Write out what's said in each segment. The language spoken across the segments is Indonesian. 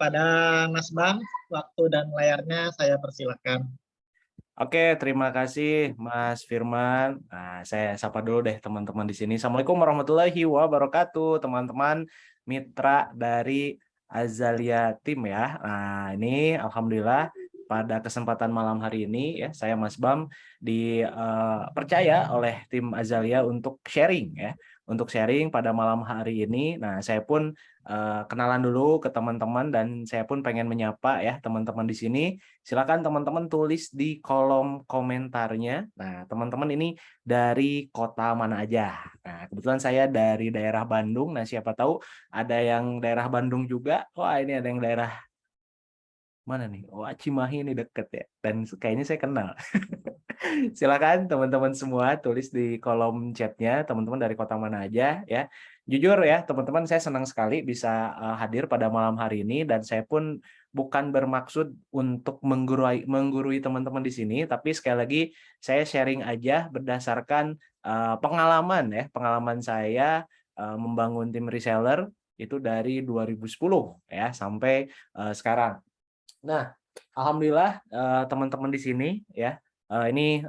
kepada Mas Bang, waktu dan layarnya saya persilakan. Oke, terima kasih Mas Firman. Nah, saya sapa dulu deh teman-teman di sini. Assalamualaikum warahmatullahi wabarakatuh, teman-teman mitra dari Azalia Team ya. Nah, ini alhamdulillah pada kesempatan malam hari ini ya, saya Mas Bam dipercaya oleh tim Azalia untuk sharing ya. Untuk sharing pada malam hari ini. Nah, saya pun kenalan dulu ke teman-teman dan saya pun pengen menyapa ya teman-teman di sini. Silakan teman-teman tulis di kolom komentarnya. Nah, teman-teman ini dari kota mana aja? Nah, kebetulan saya dari daerah Bandung. Nah, siapa tahu ada yang daerah Bandung juga. Wah, ini ada yang daerah mana nih? Wah, Cimahi ini deket ya. Dan kayaknya saya kenal. Silakan teman-teman semua tulis di kolom chatnya teman-teman dari kota mana aja ya. Jujur ya teman-teman, saya senang sekali bisa hadir pada malam hari ini dan saya pun bukan bermaksud untuk menggurui teman-teman di sini, tapi sekali lagi saya sharing aja berdasarkan pengalaman saya membangun tim reseller itu dari 2010 ya sampai sekarang. Nah, alhamdulillah teman-teman di sini ya, ini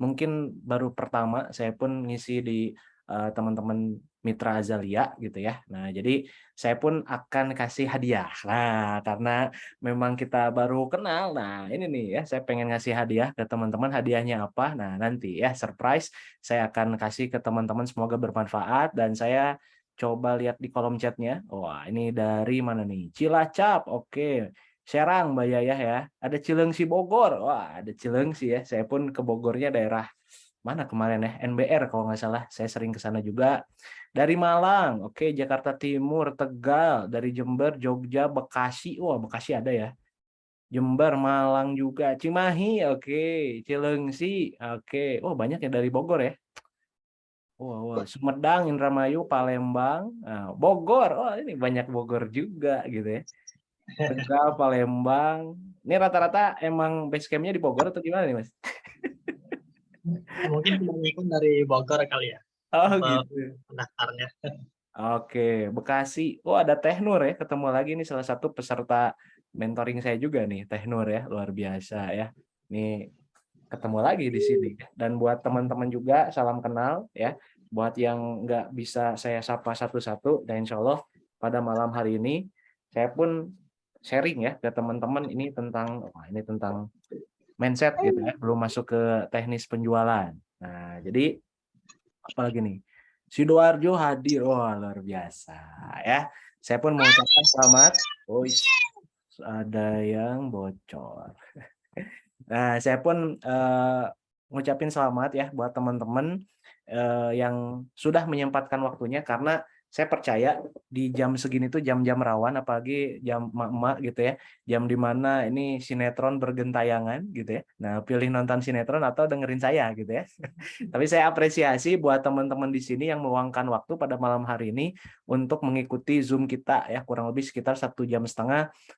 mungkin baru pertama saya pun ngisi di teman-teman mitra Azalia gitu ya. Nah, jadi saya pun akan kasih hadiah. Nah, karena memang kita baru kenal. Nah, ini nih ya, saya pengen ngasih hadiah ke teman-teman. Hadiahnya apa? Nah, nanti ya surprise saya akan kasih ke teman-teman, semoga bermanfaat dan saya coba lihat di kolom chatnya. Wah, ini dari mana nih? Cilacap. Oke. Serang, Mbak Yayah ya. Ada Cileungsi Bogor. Wah, ada Cileungsi ya. Saya pun ke Bogornya daerah mana kemarin ya? NBR kalau nggak salah. Saya sering ke sana juga. Dari Malang, oke, Jakarta Timur, Tegal, dari Jember, Jogja, Bekasi. Wah, Bekasi ada ya. Jember, Malang juga. Cimahi, oke. Cileungsi, oke. Oh, banyak ya dari Bogor ya. Wah, Sumedang, Indramayu, Palembang, Bogor. Oh, ini banyak Bogor juga gitu ya. Tegal, Palembang. Ini rata-rata emang base camp-nya di Bogor atau gimana nih, Mas? Mungkin kebanyakan dari Bogor kali ya, Oh, untuk gitu. pendaftarnya. Oke, Bekasi. Oh, ada Teh Nur ya. Ketemu lagi nih salah satu peserta mentoring saya juga nih, Teh Nur ya. Luar biasa ya. Nih ketemu lagi di sini. Dan buat teman-teman juga, salam kenal ya. Buat yang nggak bisa saya sapa satu-satu, dan insya Allah pada malam hari ini, saya pun sharing ya ke teman-teman ini tentang, ini tentang mindset gitu ya, belum masuk ke teknis penjualan. Nah, jadi apalagi nih? Sidoarjo hadir, wah luar biasa ya. Saya pun mengucapkan selamat. Oh, ada yang bocor. Nah, saya pun ngucapin selamat ya buat teman-teman yang sudah menyempatkan waktunya, karena saya percaya di jam segini tuh jam-jam rawan, apalagi jam emak-emak gitu ya, jam dimana ini sinetron bergentayangan gitu ya. Nah, pilih nonton sinetron atau dengerin saya gitu ya. Tapi saya apresiasi buat teman-teman di sini yang meluangkan waktu pada malam hari ini untuk mengikuti Zoom kita ya, kurang lebih sekitar 1,5 jam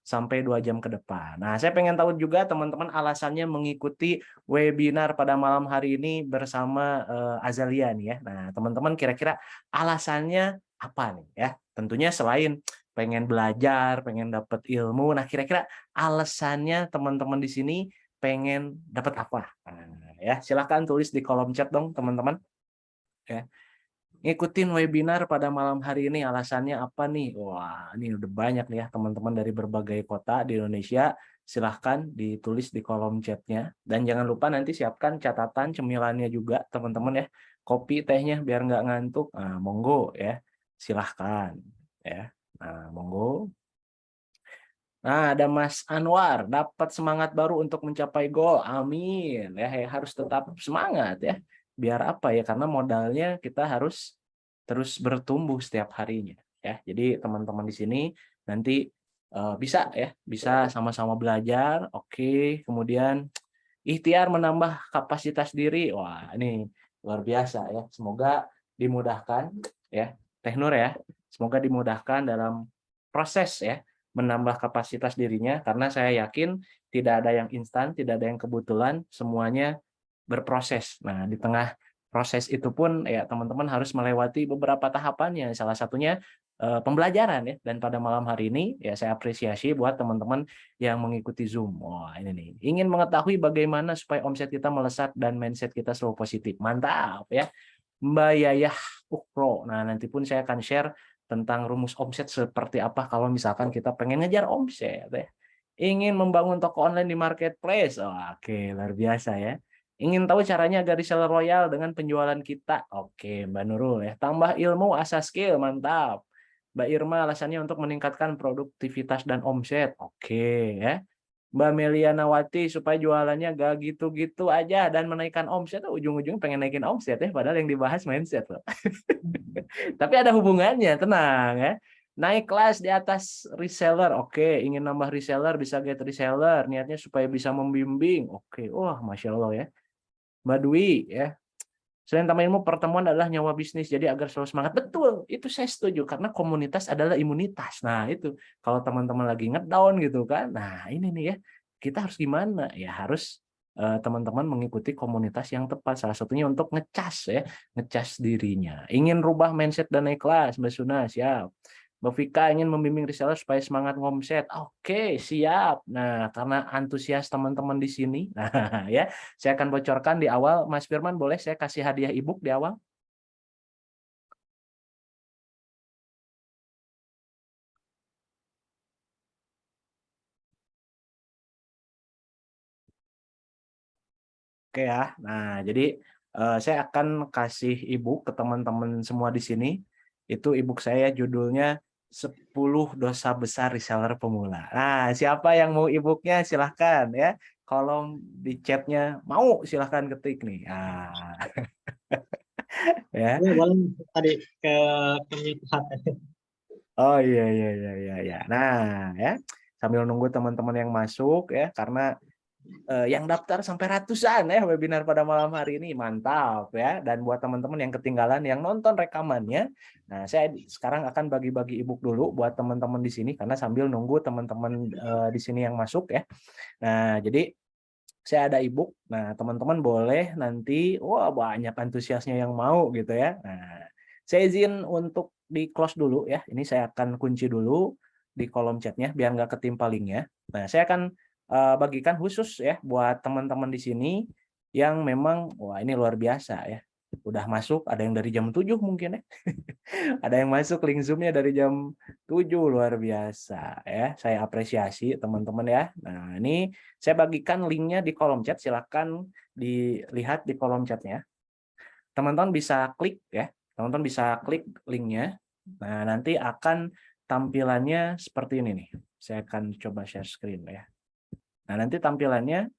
sampai 2 jam ke depan. Nah, saya pengen tahu juga teman-teman alasannya mengikuti webinar pada malam hari ini bersama Azalia nih ya. Nah, teman-teman kira-kira alasannya apa nih ya? Tentunya selain pengen belajar, pengen dapat ilmu. Nah, kira-kira alasannya teman-teman di sini pengen dapat apa? Nah, ya, silahkan tulis di kolom chat dong, teman-teman. Ya. Ngikutin webinar pada malam hari ini alasannya apa nih? Wah, ini udah banyak nih ya teman-teman dari berbagai kota di Indonesia. Silahkan ditulis di kolom chatnya. Dan jangan lupa nanti siapkan catatan cemilannya juga teman-teman ya. Kopi, tehnya biar nggak ngantuk. Nah, monggo ya. Silahkan ya. Nah, monggo. Nah, ada Mas Anwar, dapat semangat baru untuk mencapai goal. Amin. Ya, harus tetap semangat ya. Biar apa ya? Karena modalnya kita harus terus bertumbuh setiap harinya ya. Jadi teman-teman di sini nanti bisa ya, bisa sama-sama belajar. Oke, kemudian ikhtiar menambah kapasitas diri. Wah, ini luar biasa ya. Semoga dimudahkan ya, Teh Nur ya. Semoga dimudahkan dalam proses ya menambah kapasitas dirinya, karena saya yakin tidak ada yang instan, tidak ada yang kebetulan, semuanya berproses. Nah, di tengah proses itu pun ya teman-teman harus melewati beberapa tahapannya. Salah satunya pembelajaran ya. Dan pada malam hari ini ya saya apresiasi buat teman-teman yang mengikuti Zoom. Wah, ini nih. Ingin mengetahui bagaimana supaya omset kita melesat dan mindset kita selalu positif. Mantap ya. Mbak Yayah Ukro. Nah, nanti pun saya akan share tentang rumus omset seperti apa kalau misalkan kita pengen ngejar omset ya. Ingin membangun toko online di marketplace. Oh, oke, luar biasa ya. Ingin tahu caranya agar reseller royal dengan penjualan kita. Oke, Mbak Nurul ya. Tambah ilmu asas skill, mantap. Mbak Irma alasannya untuk meningkatkan produktivitas dan omset. Oke ya. Mbak Melianawati supaya jualannya gak gitu-gitu aja dan menaikkan omset. Ujung-ujungnya pengen naikin omset ya, padahal yang dibahas mindset loh. Tapi ada hubungannya, tenang ya. Naik kelas di atas reseller, oke. Ingin nambah reseller, bisa get reseller. Niatnya supaya bisa membimbing, oke. Wah, Masya Allah ya. Mbak Dwi ya. Selain tambah ilmu, pertemuan adalah nyawa bisnis. Jadi agar selalu semangat. Betul, itu saya setuju. Karena komunitas adalah imunitas. Nah itu, kalau teman-teman lagi ngedown gitu kan. Nah ini nih ya, kita harus gimana? Ya harus teman-teman mengikuti komunitas yang tepat. Salah satunya untuk ngecas ya. Ngecas dirinya. Ingin rubah mindset dan naik kelas, Mbak Suna, siap. Mbak Vika ingin membimbing reseller supaya semangat ngomset. Oke, siap. Nah, karena antusias teman-teman di sini, nah ya, saya akan bocorkan di awal. Mas Firman, boleh saya kasih hadiah ebook di awal? Oke ya. Nah, jadi saya akan kasih ebook ke teman-teman semua di sini. Itu ebook saya judulnya 10 dosa besar reseller pemula. Nah, siapa yang mau ebooknya silahkan ya. Kolom di chatnya mau silahkan ketik nih. Ah, ya. Ya, boleh tadi ke penyuluhan. Oh iya iya iya iya iya. Nah, ya. Sambil nunggu teman-teman yang masuk ya karena yang daftar sampai ratusan ya webinar pada malam hari ini. Mantap ya. Dan buat teman-teman yang ketinggalan yang nonton rekamannya, nah saya sekarang akan bagi-bagi ebook dulu buat teman-teman di sini karena sambil nunggu teman-teman di sini yang masuk ya. Nah, jadi saya ada ebook. Nah, teman-teman boleh nanti wah banyak antusiasnya yang mau gitu ya. Nah, saya izin untuk di close dulu ya. Ini saya akan kunci dulu di kolom chatnya biar nggak ketimpa linknya. Nah, saya akan bagikan khusus ya buat teman-teman di sini yang memang wah ini luar biasa ya. Udah masuk, ada yang dari jam 7 mungkin ya. Ada yang masuk link Zoom-nya dari jam 7 luar biasa ya. Saya apresiasi teman-teman ya. Nah, ini saya bagikan linknya di kolom chat. Silakan dilihat di kolom chatnya. Teman-teman bisa klik ya. Teman-teman bisa klik linknya. Nah, nanti akan tampilannya seperti ini nih. Saya akan coba share screen ya. Nah, nanti tampilannya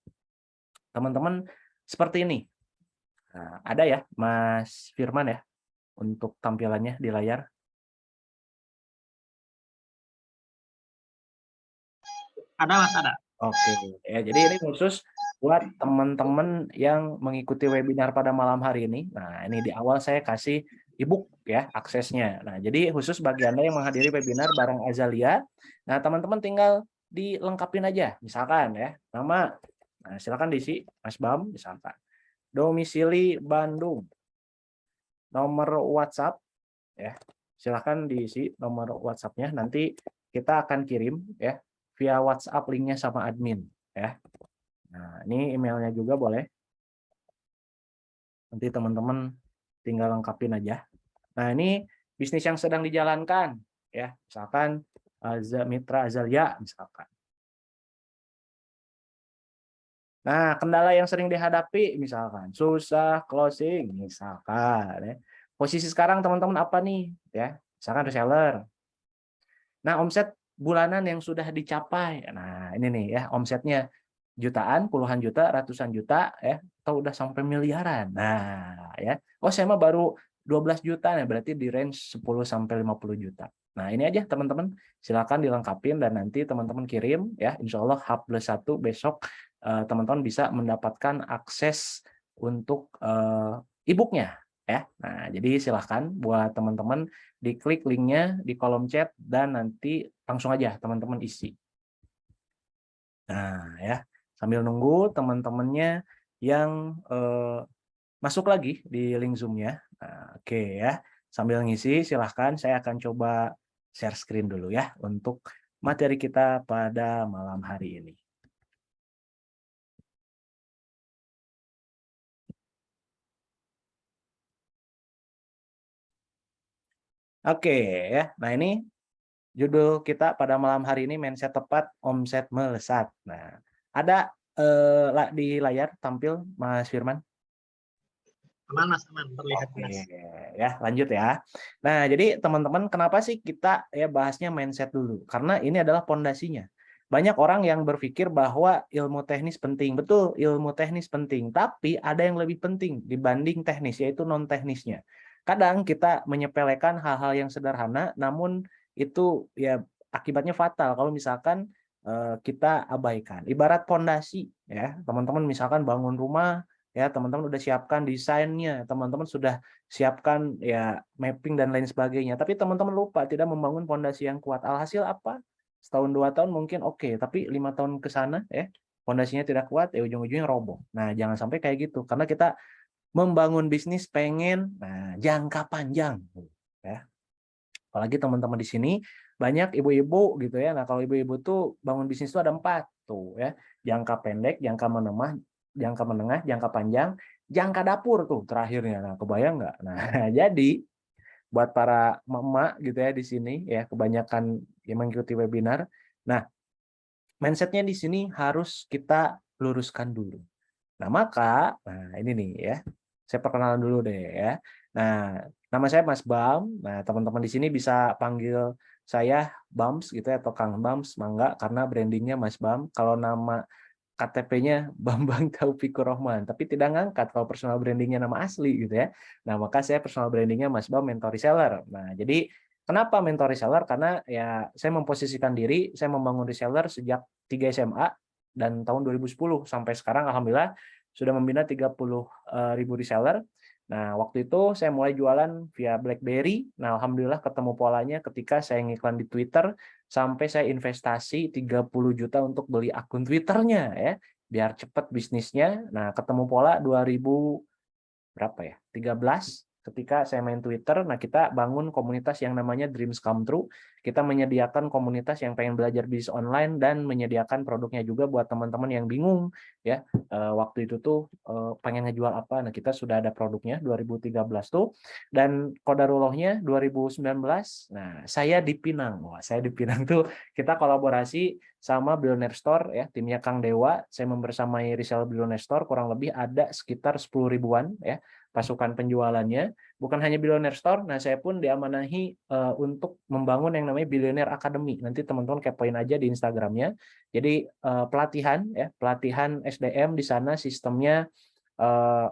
teman-teman seperti ini. Nah, ada ya Mas Firman ya untuk tampilannya di layar. Ada Mas, ada. Oke, ya jadi ini khusus buat teman-teman yang mengikuti webinar pada malam hari ini. Nah, ini di awal saya kasih ebook ya aksesnya. Nah, jadi khusus bagi Anda yang menghadiri webinar bareng Azalia, nah teman-teman tinggal dilengkapin aja, misalkan ya, nama, nah silakan diisi Mas Bam misalkan. Domisili Bandung, nomor WhatsApp ya. Silakan diisi nomor WhatsApp-nya, nanti kita akan kirim ya via WhatsApp linknya sama admin ya. Nah, ini emailnya juga boleh. Nanti teman-teman tinggal lengkapin aja. Nah, ini bisnis yang sedang dijalankan ya. Misalkan Mitra Azalia misalkan. Nah, kendala yang sering dihadapi misalkan susah closing misalkan ya. Posisi sekarang teman-teman apa nih ya? Misalkan reseller. Nah, omset bulanan yang sudah dicapai. Nah, ini nih ya omsetnya jutaan, puluhan juta, ratusan juta ya, atau udah sampai miliaran. Nah, ya. Oh, saya mah baru 12 juta ya, berarti di range 10 sampai 50 juta. Nah, ini aja teman-teman, silakan dilengkapin dan nanti teman-teman kirim ya. Insya Allah H+1 besok teman-teman bisa mendapatkan akses untuk e-booknya ya. Nah, jadi silahkan buat teman-teman diklik linknya di kolom chat dan nanti langsung aja teman-teman isi. Nah, ya sambil nunggu teman-temannya yang masuk lagi di link Zoom-nya. Nah, oke ya. Sambil ngisi silahkan saya akan coba share screen dulu ya untuk materi kita pada malam hari ini. Oke ya. Nah, ini judul kita pada malam hari ini mindset tepat, omset melesat. Nah, ada di layar tampil Mas Firman? Aman Mas, aman, terlihat Oke, jelas. ya lanjut ya. Nah, jadi teman-teman kenapa sih kita ya bahasnya mindset dulu? Karena ini adalah pondasinya. Banyak orang yang berpikir bahwa ilmu teknis penting. Betul, ilmu teknis penting. Tapi ada yang lebih penting dibanding teknis, yaitu non-teknisnya. Kadang kita menyepelekan hal-hal yang sederhana, namun itu ya akibatnya fatal kalau misalkan kita abaikan. Ibarat pondasi ya, teman-teman misalkan bangun rumah, ya teman-teman udah siapkan desainnya, teman-teman sudah siapkan ya mapping dan lain sebagainya, tapi teman-teman lupa tidak membangun pondasi yang kuat. Alhasil apa? Setahun 2 tahun mungkin oke, tapi 5 tahun ke sana ya pondasinya tidak kuat, ya ujung-ujungnya roboh. Nah, jangan sampai kayak gitu, karena kita membangun bisnis pengen jangka panjang ya. Apalagi teman-teman di sini banyak ibu-ibu gitu ya. Nah, kalau ibu-ibu tuh bangun bisnis itu ada 4 tuh ya. Jangka pendek, jangka menengah, jangka panjang, jangka dapur tuh terakhirnya. Nah, kebayang nggak? Nah, jadi buat para emak-emak gitu ya di sini ya, kebanyakan yang mengikuti webinar. Nah, mindsetnya di sini harus kita luruskan dulu. Nah, ini nih ya. Saya perkenalan dulu deh ya. Nah, nama saya Mas Bam. Nah, teman-teman di sini bisa panggil saya Bams gitu ya atau Kang Bams, mangga karena brandingnya Mas Bam. Kalau nama KTP-nya Bambang Taufikur Rohman, tapi tidak ngangkat kalau personal brandingnya nama asli gitu ya. Nah, maka saya personal brandingnya Mas Bam Mentor Reseller. Nah, jadi kenapa Mentor Reseller? Karena ya saya memposisikan diri, saya membangun reseller sejak 3 SMA dan tahun 2010 sampai sekarang alhamdulillah sudah membina 30.000 reseller. Nah, waktu itu saya mulai jualan via BlackBerry. Nah, alhamdulillah ketemu polanya ketika saya ngiklan di Twitter sampai saya investasi 30 juta untuk beli akun Twitternya ya, biar cepat bisnisnya. Nah, ketemu pola 2000 berapa ya? 13 ketika saya main Twitter. Nah, kita bangun komunitas yang namanya Dreams Come True. Kita menyediakan komunitas yang pengen belajar bisnis online dan menyediakan produknya juga buat teman-teman yang bingung ya. Waktu itu tuh pengen ngejual apa. Nah, kita sudah ada produknya 2013 tuh, dan qadarullohnya 2019. Nah, saya di Pinang. Wah, saya di Pinang tuh kita kolaborasi sama Billionaire Store ya, timnya Kang Dewa. Saya membersamai reseller Billionaire Store, kurang lebih ada sekitar 10 ribuan ya pasukan penjualannya. Bukan hanya Billionaire Store, nah saya pun diamanahi untuk membangun yang namanya Billionaire Academy. Nanti teman-teman kepoin aja di Instagramnya. Jadi pelatihan ya, pelatihan SDM di sana sistemnya eh,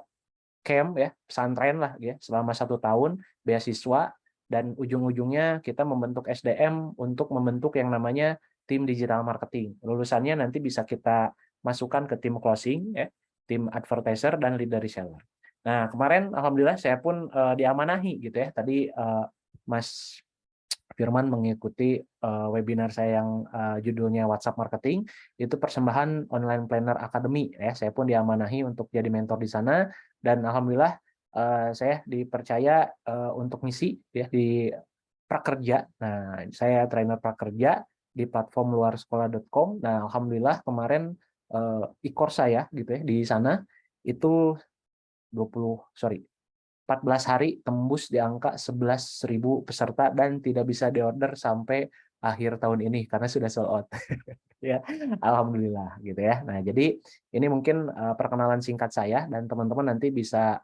camp ya, pesantren lah ya, selama 1 tahun, beasiswa, dan ujung-ujungnya kita membentuk SDM untuk membentuk yang namanya tim digital marketing. Lulusannya nanti bisa kita masukkan ke tim closing ya, tim advertiser dan leader reseller. Nah, kemarin alhamdulillah saya pun diamanahi gitu ya. Tadi Mas Firman mengikuti webinar saya yang judulnya WhatsApp Marketing, itu persembahan Online Planner Academy ya. Saya pun diamanahi untuk jadi mentor di sana, dan alhamdulillah saya dipercaya untuk ngisi ya di prakerja. Nah, saya trainer prakerja di platform luarsekolah.com. Nah, alhamdulillah kemarin ikor saya gitu ya di sana itu 14 hari tembus di angka 11.000 peserta dan tidak bisa diorder sampai akhir tahun ini karena sudah sold out. Ya, alhamdulillah gitu ya. Nah, jadi ini mungkin perkenalan singkat saya, dan teman-teman nanti bisa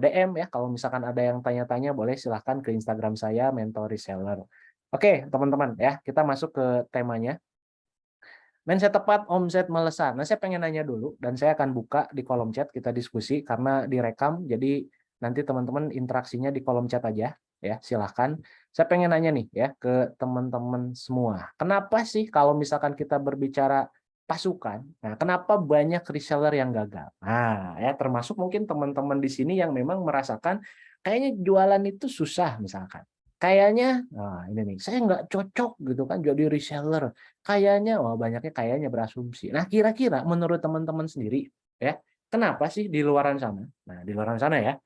DM ya kalau misalkan ada yang tanya-tanya, boleh silahkan ke Instagram saya Mentor Reseller. Oke, teman-teman ya, kita masuk ke temanya. Mindset tepat, omset melesat. Nah, saya pengen nanya dulu, dan saya akan buka di kolom chat, kita diskusi karena direkam, jadi nanti teman-teman interaksinya di kolom chat aja, ya silahkan. Saya pengen nanya nih ya ke teman-teman semua. Kenapa sih kalau misalkan kita berbicara pasukan, nah kenapa banyak reseller yang gagal? Nah, ya termasuk mungkin teman-teman di sini yang memang merasakan kayaknya jualan itu susah misalkan. Kayaknya, nah ini nih, saya nggak cocok gitu kan jadi reseller. Kayaknya, banyaknya kayaknya berasumsi. Nah, kira-kira menurut teman-teman sendiri, ya, Kenapa sih di luaran sana? Nah, di luaran sana ya,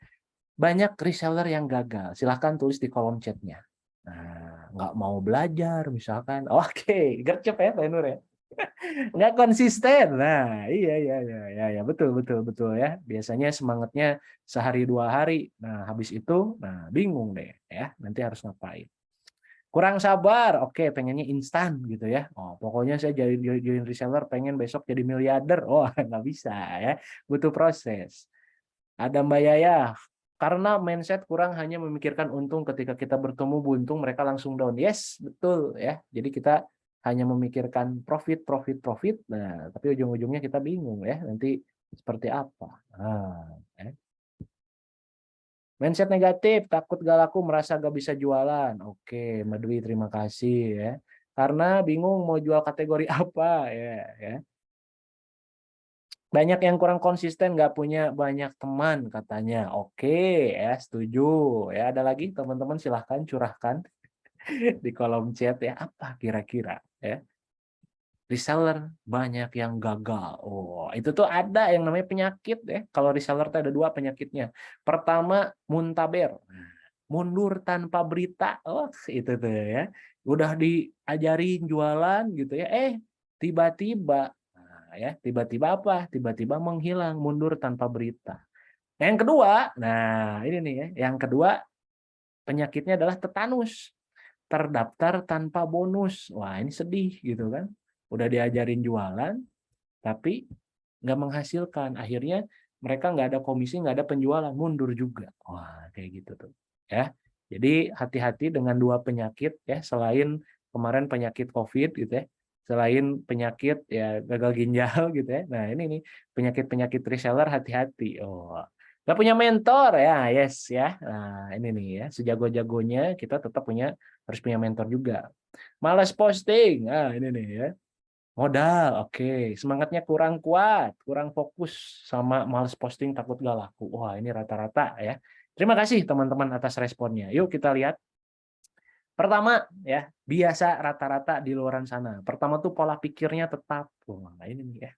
banyak reseller yang gagal. Silahkan tulis di kolom chatnya. Nah, nggak mau belajar misalkan. Oke, gercep ya Pak Nur ya. Nggak konsisten. Nah, iya, betul, betul, betul ya. Biasanya semangatnya sehari 2 hari. Nah, habis itu, nah bingung deh ya. Nanti harus ngapain? Kurang sabar, oke, pengennya instan gitu ya. Oh, pokoknya saya jadi join reseller, pengen besok jadi miliarder. Oh, nggak bisa ya. Butuh proses. Ada Mbak Yaya, karena mindset kurang hanya memikirkan untung ketika kita bertemu buntung, mereka langsung down. Yes, betul ya. Jadi kita hanya memikirkan profit, profit, profit. Nah, tapi ujung-ujungnya kita bingung ya. Nanti seperti apa? Ya. Mindset negatif, takut gak laku, merasa gak bisa jualan. Oke, Mbak Dwi, terima kasih ya. Karena bingung mau jual kategori apa ya. Banyak yang kurang konsisten, nggak punya banyak teman katanya. Oke, ya setuju. Ya ada lagi teman-teman silahkan curahkan di kolom chat ya apa kira-kira ya. Reseller banyak yang gagal. Oh, itu tuh ada yang namanya penyakit ya. Kalau reseller tuh ada 2 penyakitnya. Pertama, muntaber. Mundur tanpa berita. Oh, itu tuh ya. Udah diajarin jualan gitu ya. Tiba-tiba ya, tiba-tiba apa? Tiba-tiba menghilang, mundur tanpa berita. Yang kedua, nah ini nih ya. Yang kedua, penyakitnya adalah tetanus. Terdaftar tanpa bonus. Wah, ini sedih gitu kan. Udah diajarin jualan, tapi nggak menghasilkan. Akhirnya mereka nggak ada komisi, nggak ada penjualan, mundur juga. Wah, kayak gitu tuh. Ya. Jadi hati-hati dengan 2 penyakit ya, selain kemarin penyakit COVID gitu ya. Selain penyakit ya gagal ginjal gitu ya. Nah, ini nih penyakit-penyakit reseller hati-hati. Oh. Nggak punya mentor ya, yes ya. Nah, ini nih ya, sejago-jagonya kita tetap harus punya mentor juga. Malas posting. Ah, ini nih ya. Modal, oke. Semangatnya kurang kuat, kurang fokus sama males posting takut gak laku. Wah, ini rata-rata ya. Terima kasih teman-teman atas responnya. Yuk kita lihat. Pertama ya, biasa rata-rata di luaran sana. Pertama tuh pola pikirnya tetap. Wah, ini nih ya.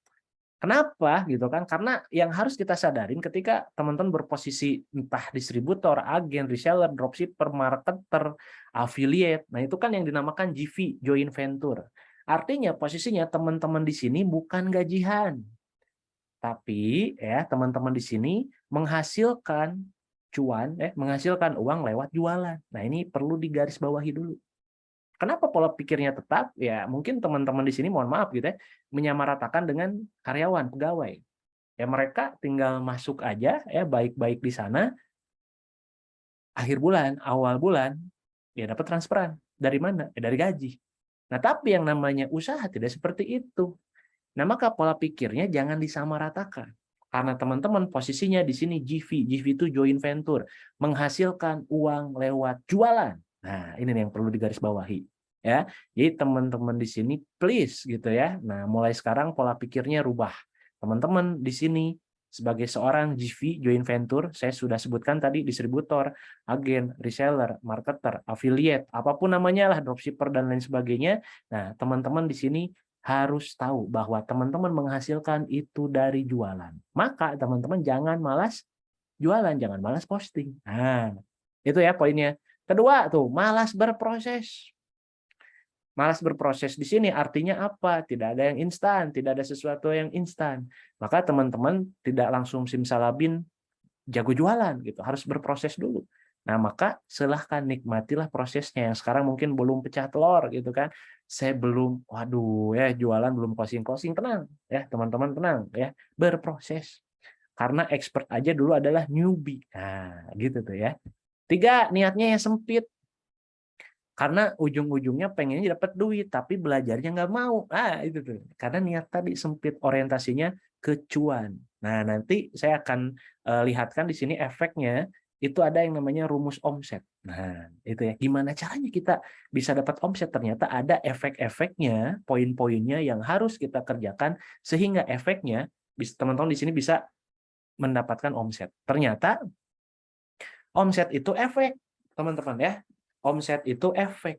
Kenapa gitu kan? Karena yang harus kita sadarin ketika teman-teman berposisi entah distributor, agen, reseller, dropshipper, marketer, affiliate. Nah, itu kan yang dinamakan JV, joint venture. Artinya posisinya teman-teman di sini bukan gajian, tapi ya teman-teman di sini menghasilkan menghasilkan uang lewat jualan. Nah, ini perlu digarisbawahi dulu. Kenapa pola pikirnya tetap? Ya, mungkin teman-teman di sini mohon maaf gitu ya, menyamaratakan dengan karyawan, pegawai. Ya mereka tinggal masuk aja ya baik-baik di sana, akhir bulan, awal bulan ya dapat transferan. Dari mana? Ya, dari gaji. Nah, tapi yang namanya usaha tidak seperti itu. Nah, maka pola pikirnya jangan disamaratakan. Karena teman-teman posisinya di sini GV. GV itu joint venture, menghasilkan uang lewat jualan. Nah, ini yang perlu digarisbawahi. Ya, jadi teman-teman di sini please gitu ya. Nah, mulai sekarang pola pikirnya rubah. Teman-teman di sini sebagai seorang GV joint venture, saya sudah sebutkan tadi distributor, agen, reseller, marketer, affiliate, apapun namanya lah, dropshipper dan lain sebagainya. Nah, teman-teman di sini harus tahu bahwa teman-teman menghasilkan itu dari jualan. Maka teman-teman jangan malas jualan, jangan malas posting. Nah, itu ya poinnya. Kedua tuh, malas berproses. Malas berproses di sini artinya apa? Tidak ada yang instan, tidak ada sesuatu yang instan. Maka teman-teman tidak langsung simsalabim jago jualan gitu, harus berproses dulu. Nah, maka silahkan nikmatilah prosesnya yang sekarang mungkin belum pecah telur gitu kan. Saya belum, waduh ya jualan belum closing-closing, tenang ya teman-teman, tenang ya, berproses. Karena expert aja dulu adalah newbie. Nah, gitu tuh ya. 3, niatnya yang sempit. Karena ujung-ujungnya pengennya dapat duit, tapi belajarnya nggak mau. Itu tuh. Karena niat tadi sempit, orientasinya ke cuan. Nah, nanti saya akan lihatkan di sini efeknya, itu ada yang namanya rumus omset. Nah, itu ya. Gimana caranya kita bisa dapat omset? Ternyata ada efek-efeknya, poin-poinnya yang harus kita kerjakan, sehingga efeknya, teman-teman di sini bisa mendapatkan omset. Ternyata omset itu efek, teman-teman ya. Omset itu efek.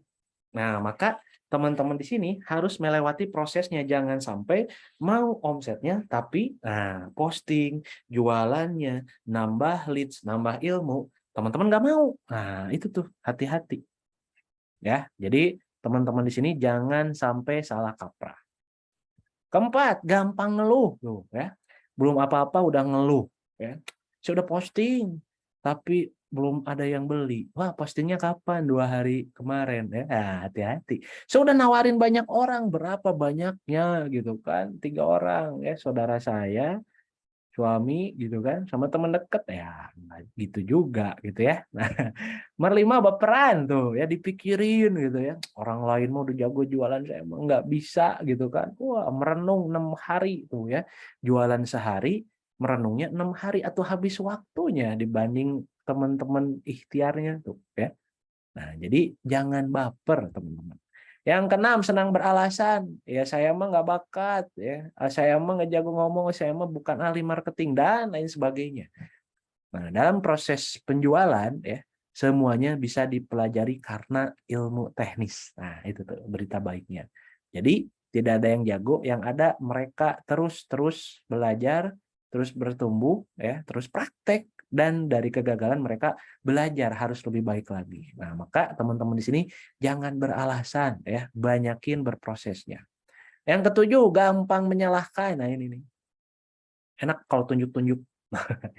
Nah, maka teman-teman di sini harus melewati prosesnya. Jangan sampai mau omsetnya, tapi posting, jualannya, nambah leads, nambah ilmu, teman-teman nggak mau. Nah, itu tuh hati-hati. Ya, jadi teman-teman di sini jangan sampai salah kaprah. Keempat, gampang ngeluh tuh ya. Belum apa-apa udah ngeluh ya. Saya udah posting tapi belum ada yang beli. Wah, postingnya kapan? 2 hari kemarin ya. Hati-hati. Saya udah nawarin banyak orang, berapa banyaknya gitu kan? 3 orang ya, saudara saya, suami gitu kan, sama teman dekat ya, gitu juga gitu ya. Nah, nomor 5 baperan tuh ya, dipikirin gitu ya. Orang lain mau udah jago jualan, saya emang nggak bisa gitu kan. Wah, merenung 6 hari tuh ya. Jualan sehari, merenungnya 6 hari atau habis waktunya dibanding teman-teman ikhtiarnya tuh ya. Nah, jadi jangan baper teman-teman. Yang keenam, senang beralasan. Ya saya mah nggak bakat, ya saya mah nggak jago ngomong, saya mah bukan ahli marketing dan lain sebagainya. Nah, dalam proses penjualan ya semuanya bisa dipelajari karena ilmu teknis. Nah, itu tuh berita baiknya. Jadi tidak ada yang jago, yang ada mereka terus belajar, terus bertumbuh, ya, terus praktek, dan dari kegagalan mereka belajar harus lebih baik lagi. Nah, maka teman-teman di sini jangan beralasan, ya, banyakin berprosesnya. Yang ketujuh, gampang menyalahkan. Nah, ini nih. Enak kalau tunjuk-tunjuk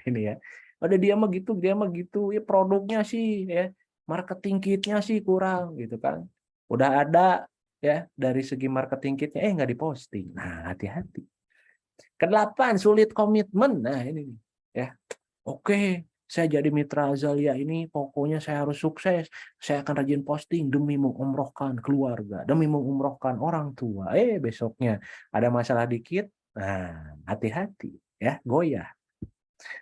ini ya. Ada dia mah gitu, ya produknya sih ya, marketing kitnya sih kurang gitu kan. Udah ada ya dari segi marketing kitnya nggak diposting. Nah, hati-hati. Kedelapan, sulit komitmen. Nah, ini nih ya. Oke, saya jadi mitra Azalia ini pokoknya saya harus sukses. Saya akan rajin posting demi mengumrohkan keluarga, demi mengumrohkan orang tua. Besoknya ada masalah dikit. Nah, hati-hati ya, goyah.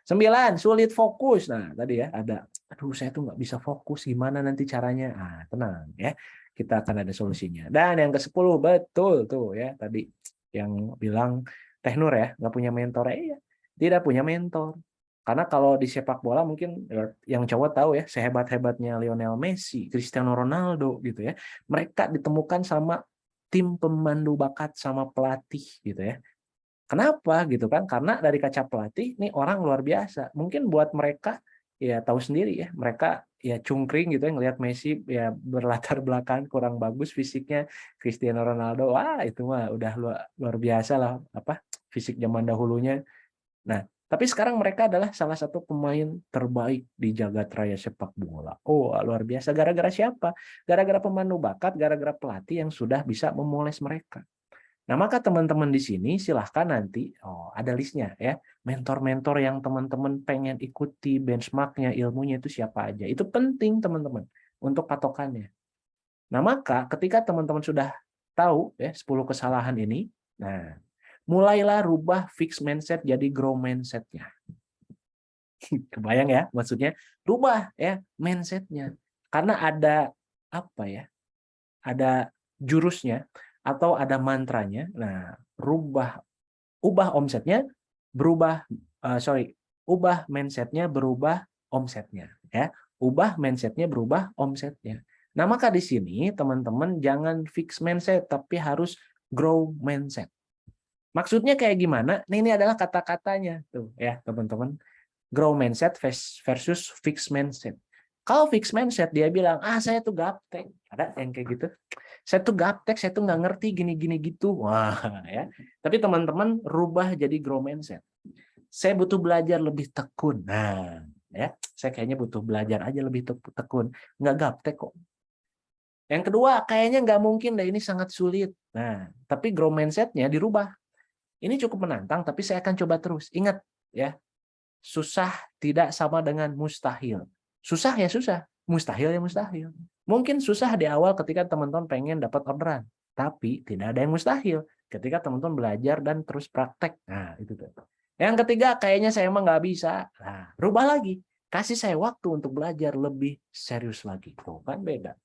9, sulit fokus. Nah, tadi ya ada, aduh saya tuh nggak bisa fokus, gimana nanti caranya? Tenang ya, kita akan ada solusinya. Dan yang ke-10, betul tuh ya, tadi yang bilang Teh Nur ya, nggak punya mentor. Ya, tidak punya mentor. Karena kalau di sepak bola mungkin yang cowok tahu ya, sehebat-hebatnya Lionel Messi, Cristiano Ronaldo gitu ya, mereka ditemukan sama tim pemandu bakat sama pelatih gitu ya. Kenapa gitu kan? Karena dari kaca pelatih nih orang luar biasa. Mungkin buat mereka ya tahu sendiri ya, mereka ya cungkring gitu ya ngelihat Messi ya berlatar belakang kurang bagus fisiknya, Cristiano Ronaldo, wah itu mah udah luar biasa lah apa fisik zaman dahulunya. Nah, tapi sekarang mereka adalah salah satu pemain terbaik di jagat raya sepak bola. Oh, luar biasa. Gara-gara siapa? Gara-gara pemandu bakat, gara-gara pelatih yang sudah bisa memoles mereka. Nah, maka teman-teman di sini silahkan nanti, ada listnya ya, mentor-mentor yang teman-teman pengen ikuti benchmarknya, ilmunya itu siapa aja. Itu penting teman-teman untuk patokannya. Nah, maka ketika teman-teman sudah tahu ya 10 kesalahan ini, nah, mulailah rubah fix mindset jadi grow mindset-nya. Kebayang ya maksudnya? Rubah ya mindset-nya. Karena ada apa ya? Ada jurusnya atau ada mantranya. Nah, ubah omsetnya berubah ubah mindsetnya berubah omsetnya ya, ubah mindsetnya berubah omsetnya. Nah, maka di sini teman-teman jangan fix mindset tapi harus grow mindset. Maksudnya kayak gimana? Nah, ini adalah kata-katanya tuh ya teman-teman, grow mindset versus fix mindset. Kalau fix mindset dia bilang, saya tuh gaptek, ada yang kayak gitu, saya tuh gaptek, saya tuh nggak ngerti gini-gini gitu. Wah ya. Tapi teman-teman rubah jadi grow mindset. Saya butuh belajar lebih tekun. Nah ya, saya kayaknya butuh belajar aja lebih tekun. Nggak gaptek kok. Yang kedua, kayaknya nggak mungkin deh, ini sangat sulit. Nah, tapi grow mindset-nya dirubah. Ini cukup menantang, tapi saya akan coba terus. Ingat ya, susah tidak sama dengan mustahil. Susah ya susah, mustahil ya mustahil. Mungkin susah di awal ketika teman-teman pengen dapat orderan, tapi tidak ada yang mustahil ketika teman-teman belajar dan terus praktek. Nah, itu tuh. Yang ketiga, kayaknya saya emang nggak bisa. Nah, rubah lagi. Kasih saya waktu untuk belajar lebih serius lagi. Tuh kan beda.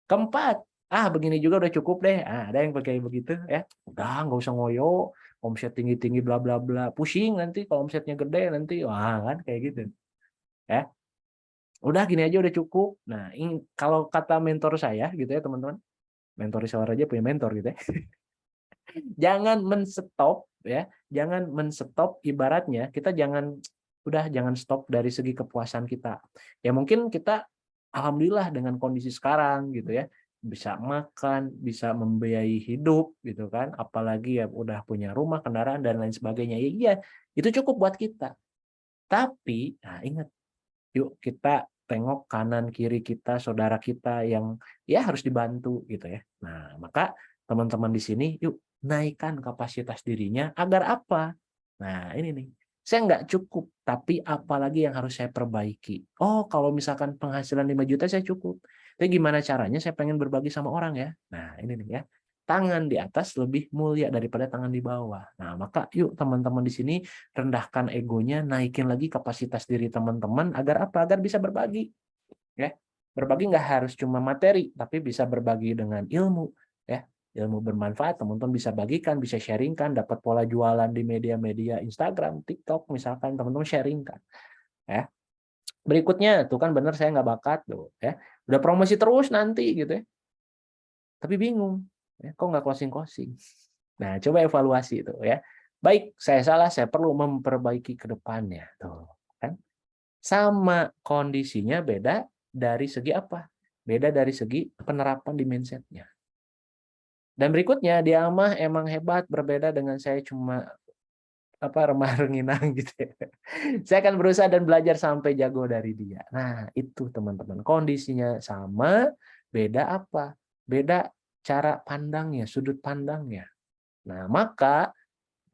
Keempat, begini juga udah cukup deh. Ada yang pakai begitu ya. Udah nggak usah ngoyo, omset tinggi-tinggi bla bla bla. Pusing nanti kalau omsetnya gede nanti kan kayak gitu. Ya. Udah gini aja udah cukup. Nah, ini kalau kata mentor saya gitu ya, teman-teman. mentoring seorang aja punya mentor gitu ya. Jangan men-stop ya, jangan men-stop ibaratnya kita jangan stop dari segi kepuasan kita. Ya mungkin kita alhamdulillah dengan kondisi sekarang gitu ya, bisa makan, bisa membiayai hidup gitu kan, apalagi ya udah punya rumah, kendaraan dan lain sebagainya. Ya, iya, itu cukup buat kita. Tapi nah ingat, yuk kita tengok kanan kiri kita, saudara kita yang ya harus dibantu gitu ya. Nah, maka teman-teman di sini yuk naikkan kapasitas dirinya agar apa? Nah, ini nih. Saya nggak cukup, tapi apalagi yang harus saya perbaiki? Oh, kalau misalkan penghasilan 5 juta saya cukup. Tapi gimana caranya saya pengen berbagi sama orang ya? Nah, ini nih ya. Tangan di atas lebih mulia daripada tangan di bawah. Nah, maka yuk teman-teman di sini rendahkan egonya, naikin lagi kapasitas diri teman-teman agar apa? Agar bisa berbagi. Ya, berbagi nggak harus cuma materi, tapi bisa berbagi dengan ilmu. Ya, ilmu bermanfaat, teman-teman bisa bagikan, bisa sharingkan, dapat pola jualan di media-media Instagram, TikTok, misalkan teman-teman sharingkan. Ya, berikutnya tuh kan bener saya nggak bakat tuh. Ya, udah promosi terus nanti gitu ya, tapi bingung. Ya, kok nggak closing-closing? Nah, coba evaluasi itu ya. Baik, saya salah, saya perlu memperbaiki ke depannya. Tuh, kan? Sama kondisinya beda dari segi apa? Beda dari segi penerapan di mindset-nya. Dan berikutnya, dia mah emang hebat, berbeda dengan saya cuma remah renginang gitu ya. Saya akan berusaha dan belajar sampai jago dari dia. Nah, itu teman-teman. Kondisinya sama, beda apa? Beda cara pandangnya, sudut pandangnya. Nah, maka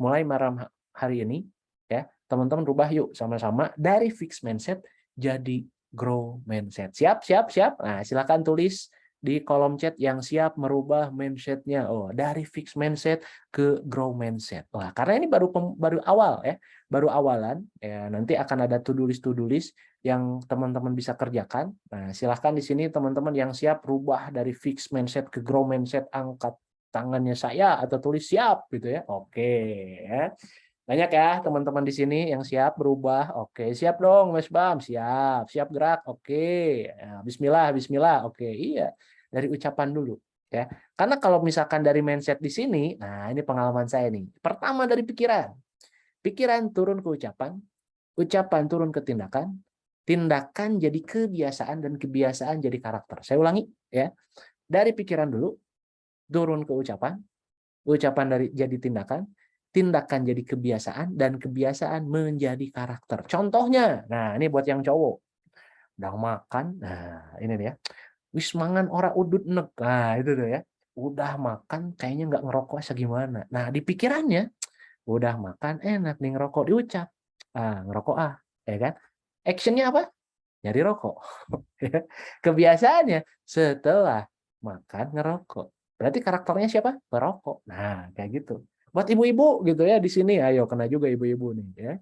mulai malam hari ini ya, teman-teman rubah yuk sama-sama dari fixed mindset jadi grow mindset. Siap, siap, siap. Nah, silakan tulis di kolom chat yang siap merubah mindset-nya. Oh, dari fixed mindset ke grow mindset. Wah, karena ini baru awal ya, baru awalan ya. Nanti akan ada to-do list yang teman-teman bisa kerjakan. Nah, silahkan di sini teman-teman yang siap rubah dari fixed mindset ke grow mindset, angkat tangannya saya atau tulis siap gitu ya. Oke ya. Banyak ya teman-teman di sini yang siap berubah. Oke, siap dong Mas Bam, siap. Siap gerak. Oke. Ya, bismillah, bismillah. Oke, iya. Dari ucapan dulu ya. Karena kalau misalkan dari mindset di sini, nah ini pengalaman saya nih. Pertama dari pikiran. Pikiran turun ke ucapan, ucapan turun ke tindakan, tindakan jadi kebiasaan dan kebiasaan jadi karakter. Saya ulangi ya. Dari pikiran dulu, turun ke ucapan, ucapan dari jadi tindakan, tindakan jadi kebiasaan, dan kebiasaan menjadi karakter. Contohnya, nah ini buat yang cowok, udah makan, nah ini nih ya, wis mangan ora udut nek, nah itu tuh ya, udah makan kayaknya nggak ngerokok segimana. Nah di pikirannya, udah makan enak nih ngerokok, diucap, ngerokok ya kan? Actionnya apa? Nyari rokok. Kebiasaannya setelah makan ngerokok. Berarti karakternya siapa? Perokok. Nah, kayak gitu. Buat ibu-ibu gitu ya di sini, ayo kena juga ibu-ibu nih ya.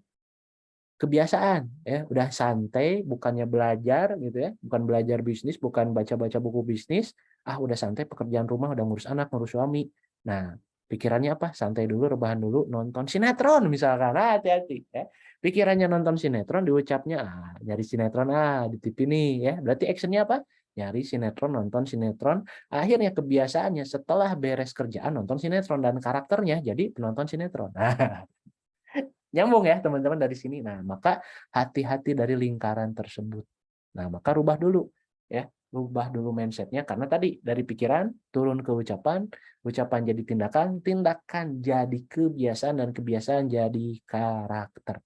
Kebiasaan ya, udah santai, bukannya belajar gitu ya, bukan belajar bisnis, bukan baca-baca buku bisnis, udah santai pekerjaan rumah, udah ngurus anak, ngurus suami. Nah, pikirannya apa? Santai dulu, rebahan dulu, nonton sinetron misalkan. Hati-hati ya. Pikirannya nonton sinetron, diucapnya nyari sinetron di TV nih ya. Berarti actionnya apa? Nyari sinetron, nonton sinetron. Akhirnya kebiasaannya setelah beres kerjaan nonton sinetron dan karakternya jadi penonton sinetron. Nah, nyambung ya teman-teman dari sini. Nah, maka hati-hati dari lingkaran tersebut. Nah, maka rubah dulu ya, rubah dulu mindsetnya karena tadi dari pikiran turun ke ucapan, ucapan jadi tindakan, tindakan jadi kebiasaan dan kebiasaan jadi karakter.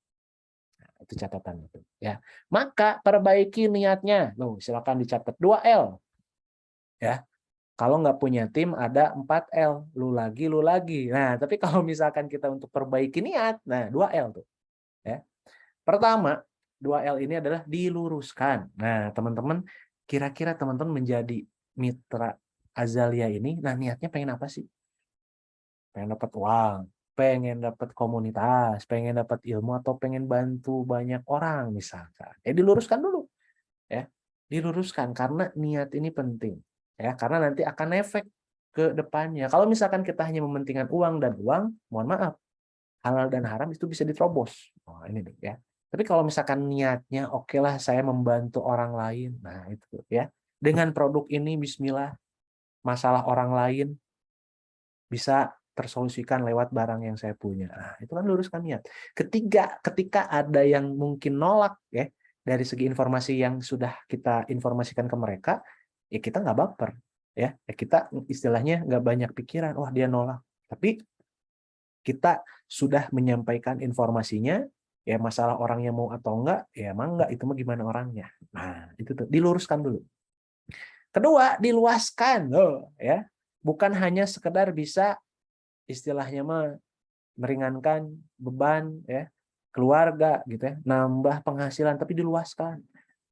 Nah, itu catatan itu ya. Maka perbaiki niatnya. Loh, silakan dicatat 2L ya. Kalau nggak punya tim ada 4L, lu lagi, lu lagi. Nah, tapi kalau misalkan kita untuk perbaiki niat, nah 2L tuh ya. Pertama, 2L ini adalah diluruskan. Nah, teman-teman, kira-kira teman-teman menjadi mitra Azalia ini, nah niatnya pengen apa sih? Pengen dapat uang, pengen dapat komunitas, pengen dapat ilmu, atau pengen bantu banyak orang misalkan. Diluruskan dulu. Ya, diluruskan karena niat ini penting. Ya, karena nanti akan efek ke depannya. Kalau misalkan kita hanya mementingkan uang dan uang, mohon maaf, halal dan haram itu bisa diterobos. Oh, ini nih ya. Tapi kalau misalkan niatnya oke lah saya membantu orang lain. Nah, itu ya. Dengan produk ini bismillah masalah orang lain bisa tersolusikan lewat barang yang saya punya. Nah, itu kan luruskan niat. Ketika ada yang mungkin nolak ya dari segi informasi yang sudah kita informasikan ke mereka, ya kita nggak baper ya. Kita istilahnya nggak banyak pikiran, wah dia nolak. Tapi kita sudah menyampaikan informasinya, ya masalah orangnya mau atau enggak, ya emang enggak, itu mah gimana orangnya. Nah, itu tuh diluruskan dulu. Kedua, diluaskan loh ya. Bukan hanya sekedar bisa istilahnya mah meringankan beban ya keluarga gitu ya, nambah penghasilan tapi diluaskan.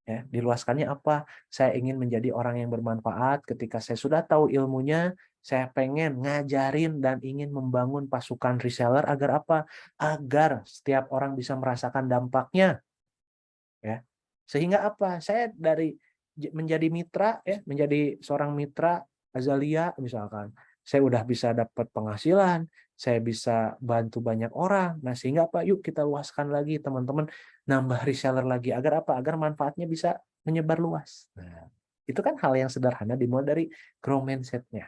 Ya, diluaskannya apa? Saya ingin menjadi orang yang bermanfaat ketika saya sudah tahu ilmunya, saya pengen ngajarin dan ingin membangun pasukan reseller agar apa? Agar setiap orang bisa merasakan dampaknya. Ya. Sehingga apa? Saya dari menjadi mitra ya, menjadi seorang mitra Azalia misalkan. Saya udah bisa dapat penghasilan, saya bisa bantu banyak orang. Nah, sehingga apa? Yuk kita luaskan lagi teman-teman, nambah reseller lagi agar apa? Agar manfaatnya bisa menyebar luas. Nah, itu kan hal yang sederhana dimulai dari grow mindset-nya.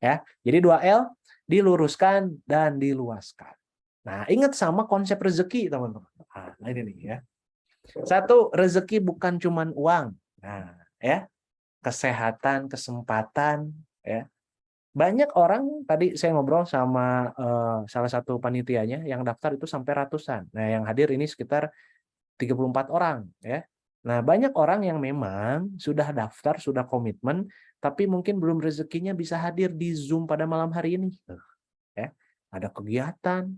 Ya. Jadi 2L, diluruskan dan diluaskan. Nah, ingat sama konsep rezeki, teman-teman. Nah, ini nih ya. Satu, rezeki bukan cuman uang. Nah, ya, kesehatan, kesempatan, ya. Banyak orang tadi saya ngobrol sama salah satu panitianya yang daftar itu sampai ratusan. Nah, yang hadir ini sekitar 34 orang, ya. Nah, banyak orang yang memang sudah daftar, sudah komitmen, tapi mungkin belum rezekinya bisa hadir di Zoom pada malam hari ini. Ya, ada kegiatan,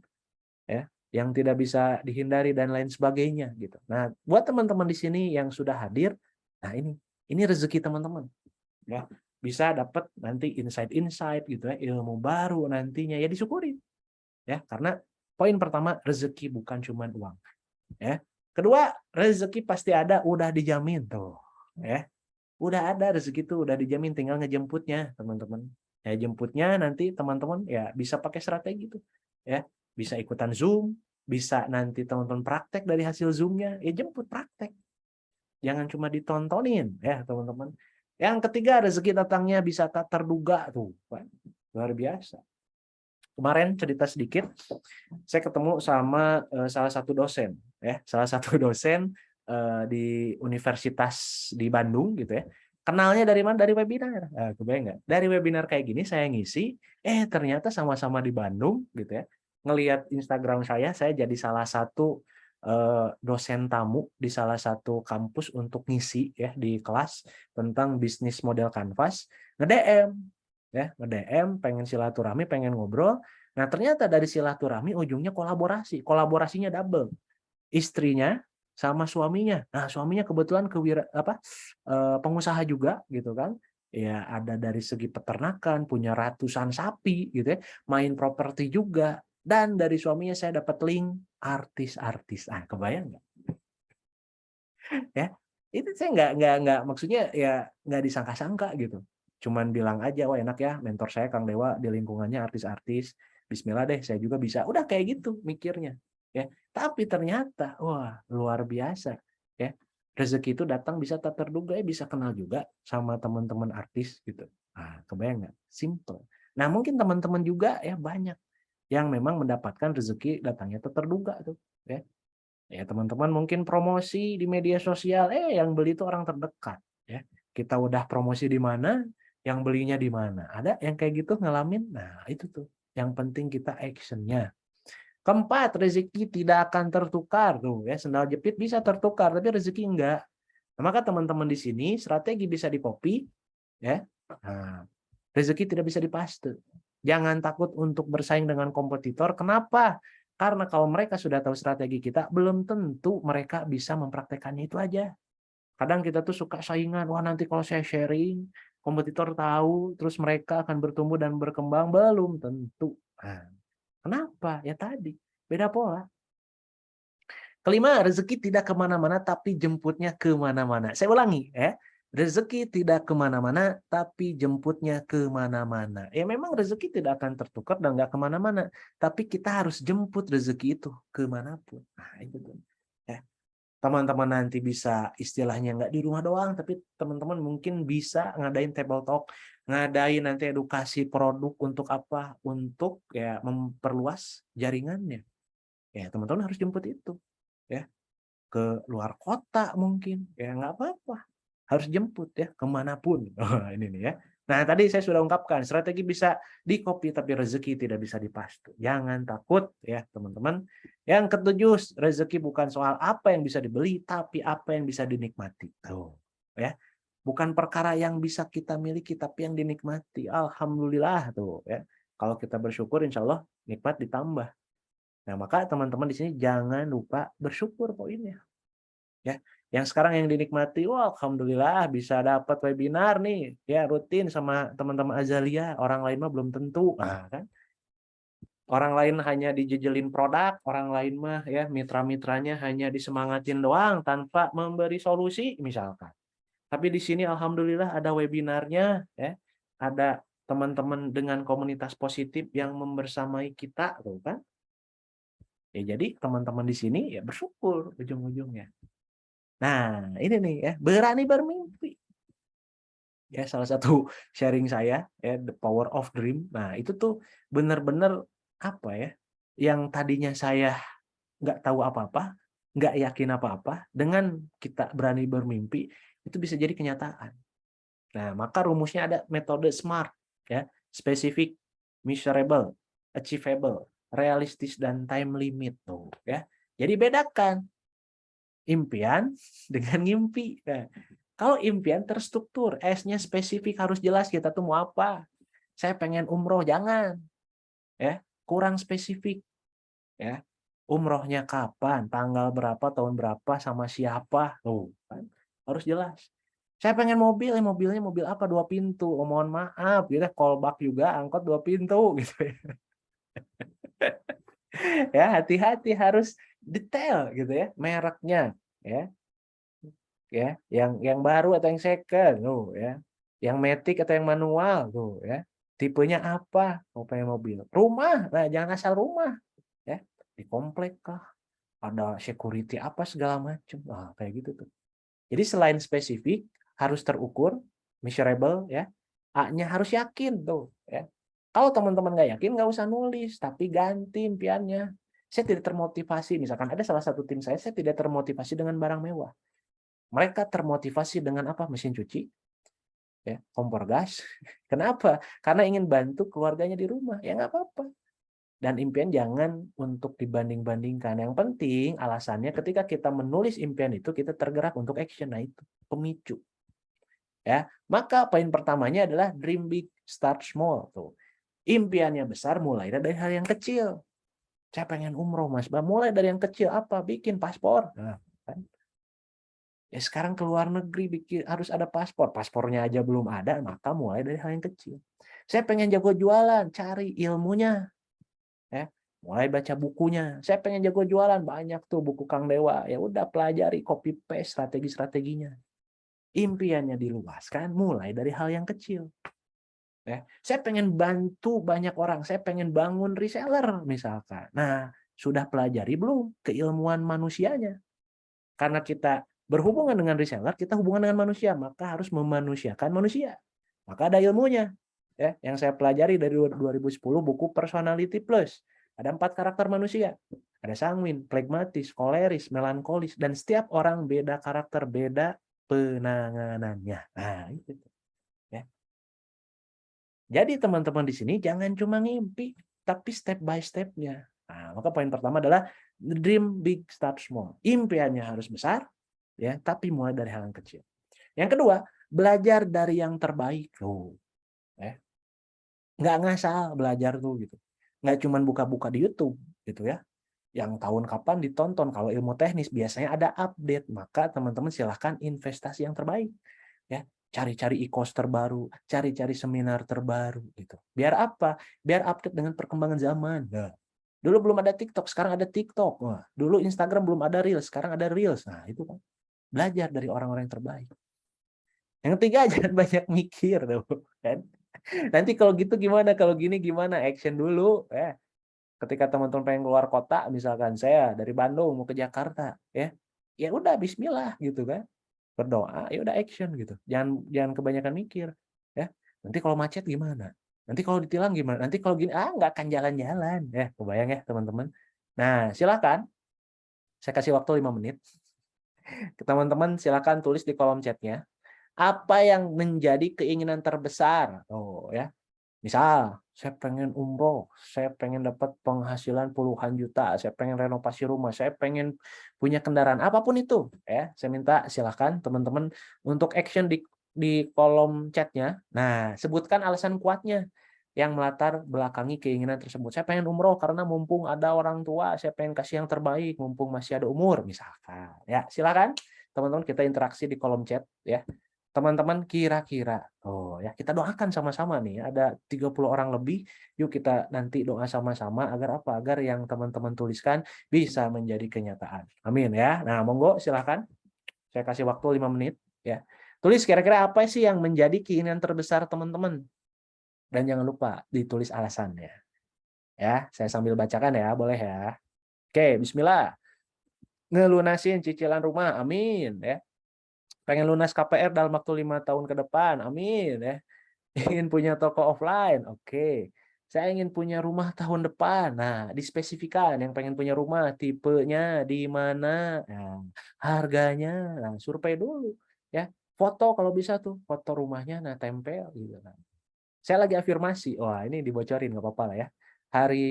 ya, yang tidak bisa dihindari dan lain sebagainya gitu. Nah, buat teman-teman di sini yang sudah hadir, nah ini rezeki teman-teman. Ya, bisa dapat nanti insight-insight gitu ya, ilmu baru nantinya ya disyukuri. Ya, karena poin pertama rezeki bukan cuma uang, ya. Kedua, rezeki pasti ada, udah dijamin tuh, ya. Udah ada rezeki tuh, udah dijamin, tinggal ngejemputnya, teman-teman. Ya, jemputnya nanti teman-teman ya bisa pakai strategi tuh. Ya, bisa ikutan Zoom, bisa nanti teman-teman praktek dari hasil Zoom-nya, ya jemput praktek. Jangan cuma ditontonin ya, teman-teman. Yang ketiga, rezeki datangnya bisa tak terduga tuh. Wah, luar biasa. Kemarin cerita sedikit, saya ketemu sama salah satu dosen ya, salah satu dosen di universitas di Bandung gitu ya. Kenalnya dari mana? Dari webinar. Nah, kebayang nggak? Dari webinar kayak gini saya ngisi, ternyata sama-sama di Bandung gitu ya. Ngelihat Instagram saya jadi salah satu dosen tamu di salah satu kampus untuk ngisi ya di kelas tentang bisnis model Canvas. Nge-DM ya, nge-DM pengen silaturahmi, pengen ngobrol. Nah, ternyata dari silaturahmi ujungnya kolaborasi. Kolaborasinya double. Istrinya sama suaminya. Nah, suaminya kebetulan pengusaha juga gitu kan. Ya, ada dari segi peternakan, punya ratusan sapi gitu ya, main properti juga. Dan dari suaminya saya dapat link artis-artis. Ah, kebayang nggak? Ya, itu saya nggak maksudnya ya nggak disangka-sangka gitu. Cuman bilang aja, wah enak ya, mentor saya Kang Dewa di lingkungannya artis-artis. Bismillah deh, saya juga bisa. Udah kayak gitu mikirnya. Ya, tapi ternyata wah luar biasa. Ya, rezeki itu datang bisa tak terduga, ya bisa kenal juga sama teman-teman artis gitu. Nah, kebayang nggak? Simple. Nah, mungkin teman-teman juga ya banyak yang memang mendapatkan rezeki datangnya tak terduga tuh. Ya, ya teman-teman mungkin promosi di media sosial, yang beli itu orang terdekat. Ya, kita udah promosi di mana, yang belinya di mana. Ada yang kayak gitu ngalamin? Nah, itu tuh. Yang penting kita actionnya. Keempat, rezeki tidak akan tertukar tuh ya. Sendal jepit bisa tertukar, tapi rezeki enggak. Nah, maka teman-teman di sini strategi bisa di copy ya. Nah, rezeki tidak bisa dipaste. Jangan takut untuk bersaing dengan kompetitor. Kenapa? Karena kalau mereka sudah tahu strategi kita, belum tentu mereka bisa mempraktekannya itu aja. Kadang kita tuh suka saingan, wah nanti kalau saya sharing, kompetitor tahu, terus mereka akan bertumbuh dan berkembang, belum tentu. Nah, kenapa? Ya tadi, beda pola. Kelima, rezeki tidak kemana-mana, tapi jemputnya kemana-mana. Saya ulangi, ya. Rezeki tidak kemana-mana, tapi jemputnya kemana-mana. Ya memang rezeki tidak akan tertukar dan nggak kemana-mana. Tapi kita harus jemput rezeki itu kemanapun. Nah, itu tuh. Ya. teman-teman nanti bisa istilahnya nggak di rumah doang, tapi teman-teman mungkin bisa ngadain table talk, ngadain nanti edukasi produk untuk apa? Untuk ya memperluas jaringannya. Ya teman-teman harus jemput itu, ya ke luar kota mungkin, ya nggak apa-apa, harus jemput ya kemanapun. Oh, ini nih ya. Nah tadi saya sudah ungkapkan strategi bisa di-copy tapi rezeki tidak bisa dipastu. Jangan takut ya teman-teman. Yang ketujuh, rezeki bukan soal apa yang bisa dibeli, tapi apa yang bisa dinikmati. Tuh, ya. Bukan perkara yang bisa kita miliki, tapi yang dinikmati. Alhamdulillah tuh ya. Kalau kita bersyukur, insya Allah nikmat ditambah. Nah, maka teman-teman di sini jangan lupa bersyukur poinnya. Ya, yang sekarang yang dinikmati, wah alhamdulillah bisa dapat webinar nih, ya rutin sama teman-teman Azalia, orang lain mah belum tentu. Nah, kan? Orang lain hanya dijejelin produk, orang lain mah ya mitra-mitranya hanya disemangatin doang tanpa memberi solusi misalkan. Tapi di sini alhamdulillah ada webinarnya ya. Ada teman-teman dengan komunitas positif yang membersamai kita tuh kan. Ya jadi teman-teman di sini ya bersyukur ujung-ujungnya. Nah, ini nih ya, berani bermimpi. Ya salah satu sharing saya ya The Power of Dream. Nah, itu tuh benar-benar apa ya? Yang tadinya saya nggak tahu apa-apa, nggak yakin apa-apa, dengan kita berani bermimpi itu bisa jadi kenyataan. Nah, maka rumusnya ada metode SMART ya, specific, measurable, achievable, realistis dan time limit tuh ya. Jadi bedakan impian dengan ngimpi. Nah, kalau impian terstruktur, S-nya spesifik harus jelas kita tuh mau apa. Saya pengen umroh, jangan. Ya, kurang spesifik. Ya, umrohnya kapan, tanggal berapa, tahun berapa, sama siapa. Tuh, kan? Harus jelas. Saya pengen mobil, mobilnya mobil apa? 2 pintu. Oh, mohon maaf, gitu, callback juga, angkot 2 pintu. Gitu. Ya, hati-hati harus detail gitu ya, mereknya. Ya, yang baru atau yang second, tuh ya. Yang matic atau yang manual, tuh ya. Tipenya apa? Mau pengen mobil. Rumah, nah jangan asal rumah, ya. Di komplek kah? Ada security apa segala macam. Nah, kayak gitu tuh. Jadi selain spesifik, harus terukur, measurable ya. A-nya harus yakin tuh, ya. Kalau teman-teman nggak yakin, nggak usah nulis, tapi ganti impiannya. Saya tidak termotivasi, misalkan ada salah satu tim saya tidak termotivasi dengan barang mewah. Mereka termotivasi dengan apa? Mesin cuci, ya, kompor gas. Kenapa? Karena ingin bantu keluarganya di rumah. Ya nggak apa-apa. Dan impian jangan untuk dibanding-bandingkan. Yang penting alasannya ketika kita menulis impian itu kita tergerak untuk action. Nah itu pemicu. Ya, maka poin pertamanya adalah dream big, start small. Tuh. Impiannya besar, mulai dari hal yang kecil. Saya pengen umroh, Mas. Mulai dari yang kecil apa? Bikin paspor. Nah, kan? Ya sekarang ke luar negeri harus ada paspor. Paspornya aja belum ada, maka mulai dari hal yang kecil. Saya pengen jago jualan, cari ilmunya. Ya, mulai baca bukunya. Saya pengen jago jualan, banyak tuh buku Kang Dewa. Ya udah pelajari, copy paste strategi-strateginya. Impiannya diluaskan, mulai dari hal yang kecil. Ya, saya pengen bantu banyak orang. Saya pengen bangun reseller misalkan. Nah, sudah pelajari belum keilmuan manusianya? Karena kita berhubungan dengan reseller, kita hubungan dengan manusia, maka harus memanusiakan manusia. Maka ada ilmunya. Ya, yang saya pelajari dari 2010 buku Personality Plus. Ada 4 karakter manusia. Ada sanguin, flegmatis, koleris, melankolis, dan setiap orang beda karakter, beda penanganannya. Nah, itu. Ya. Jadi teman-teman di sini jangan cuma ngimpi, tapi step by step-nya. Nah, maka poin pertama adalah dream big, start small. Impiannya harus besar, ya, tapi mulai dari hal yang kecil. Yang kedua, belajar dari yang terbaik. Tuh, ya. Nggak ngasal belajar tuh gitu. Nggak cuma buka-buka di YouTube gitu ya. Yang tahun kapan ditonton. Kalau ilmu teknis biasanya ada update, maka teman-teman silahkan investasi yang terbaik. Ya, cari-cari e-course terbaru, cari-cari seminar terbaru gitu. Biar apa? Biar update dengan perkembangan zaman. Nah, dulu belum ada TikTok, sekarang ada TikTok. Wah, dulu Instagram belum ada Reels, sekarang ada Reels. Nah, itu kan. Belajar dari orang-orang yang terbaik. Yang ketiga, jangan banyak mikir tuh, kan. Nanti kalau gitu gimana, kalau gini gimana? Action dulu ya. Ketika teman-teman pengen keluar kota, misalkan saya dari Bandung mau ke Jakarta, ya. ya udah bismillah gitu kan. Berdoa, ya udah action gitu. Jangan jangan kebanyakan mikir, ya. Nanti kalau macet gimana? Nanti kalau ditilang gimana? Nanti kalau gini, nggak akan jalan-jalan. Ya, kebayang ya teman-teman. Nah, silakan. Saya kasih waktu 5 menit. Teman-teman silakan tulis di kolom chatnya. Apa yang menjadi keinginan terbesar? Oh ya. Misal, saya pengen umroh, saya pengen dapat penghasilan puluhan juta, saya pengen renovasi rumah, saya pengen punya kendaraan, apapun itu, ya. Saya minta silakan teman-teman untuk action di kolom chatnya. Nah, sebutkan alasan kuatnya yang melatar belakangi keinginan tersebut. Saya pengen umroh karena mumpung ada orang tua, saya pengen kasih yang terbaik, mumpung masih ada umur, misalkan. Ya, silakan teman-teman kita interaksi di kolom chat, ya. Teman-teman kira-kira, oh ya kita doakan sama-sama nih, ada 30 orang lebih, yuk kita nanti doa sama-sama agar apa? Agar yang teman-teman tuliskan bisa menjadi kenyataan. Amin ya. Nah, monggo silahkan. Saya kasih waktu 5 menit ya. Tulis kira-kira apa sih yang menjadi keinginan terbesar teman-teman? Dan jangan lupa ditulis alasannya. Ya, saya sambil bacakan ya, boleh ya. Oke, bismillah. Ngelunasin cicilan rumah, amin ya. Pengen lunas KPR dalam waktu 5 tahun ke depan, amin ya. Ingin punya toko offline, oke. Saya ingin punya rumah tahun depan. Nah, dispesifikan yang pengen punya rumah, tipenya di mana, nah, harganya, nah, survei dulu ya. Foto kalau bisa tuh, foto rumahnya, nah tempel gitu kan. Saya lagi afirmasi, wah ini dibocorin nggak apa-apa lah ya. Hari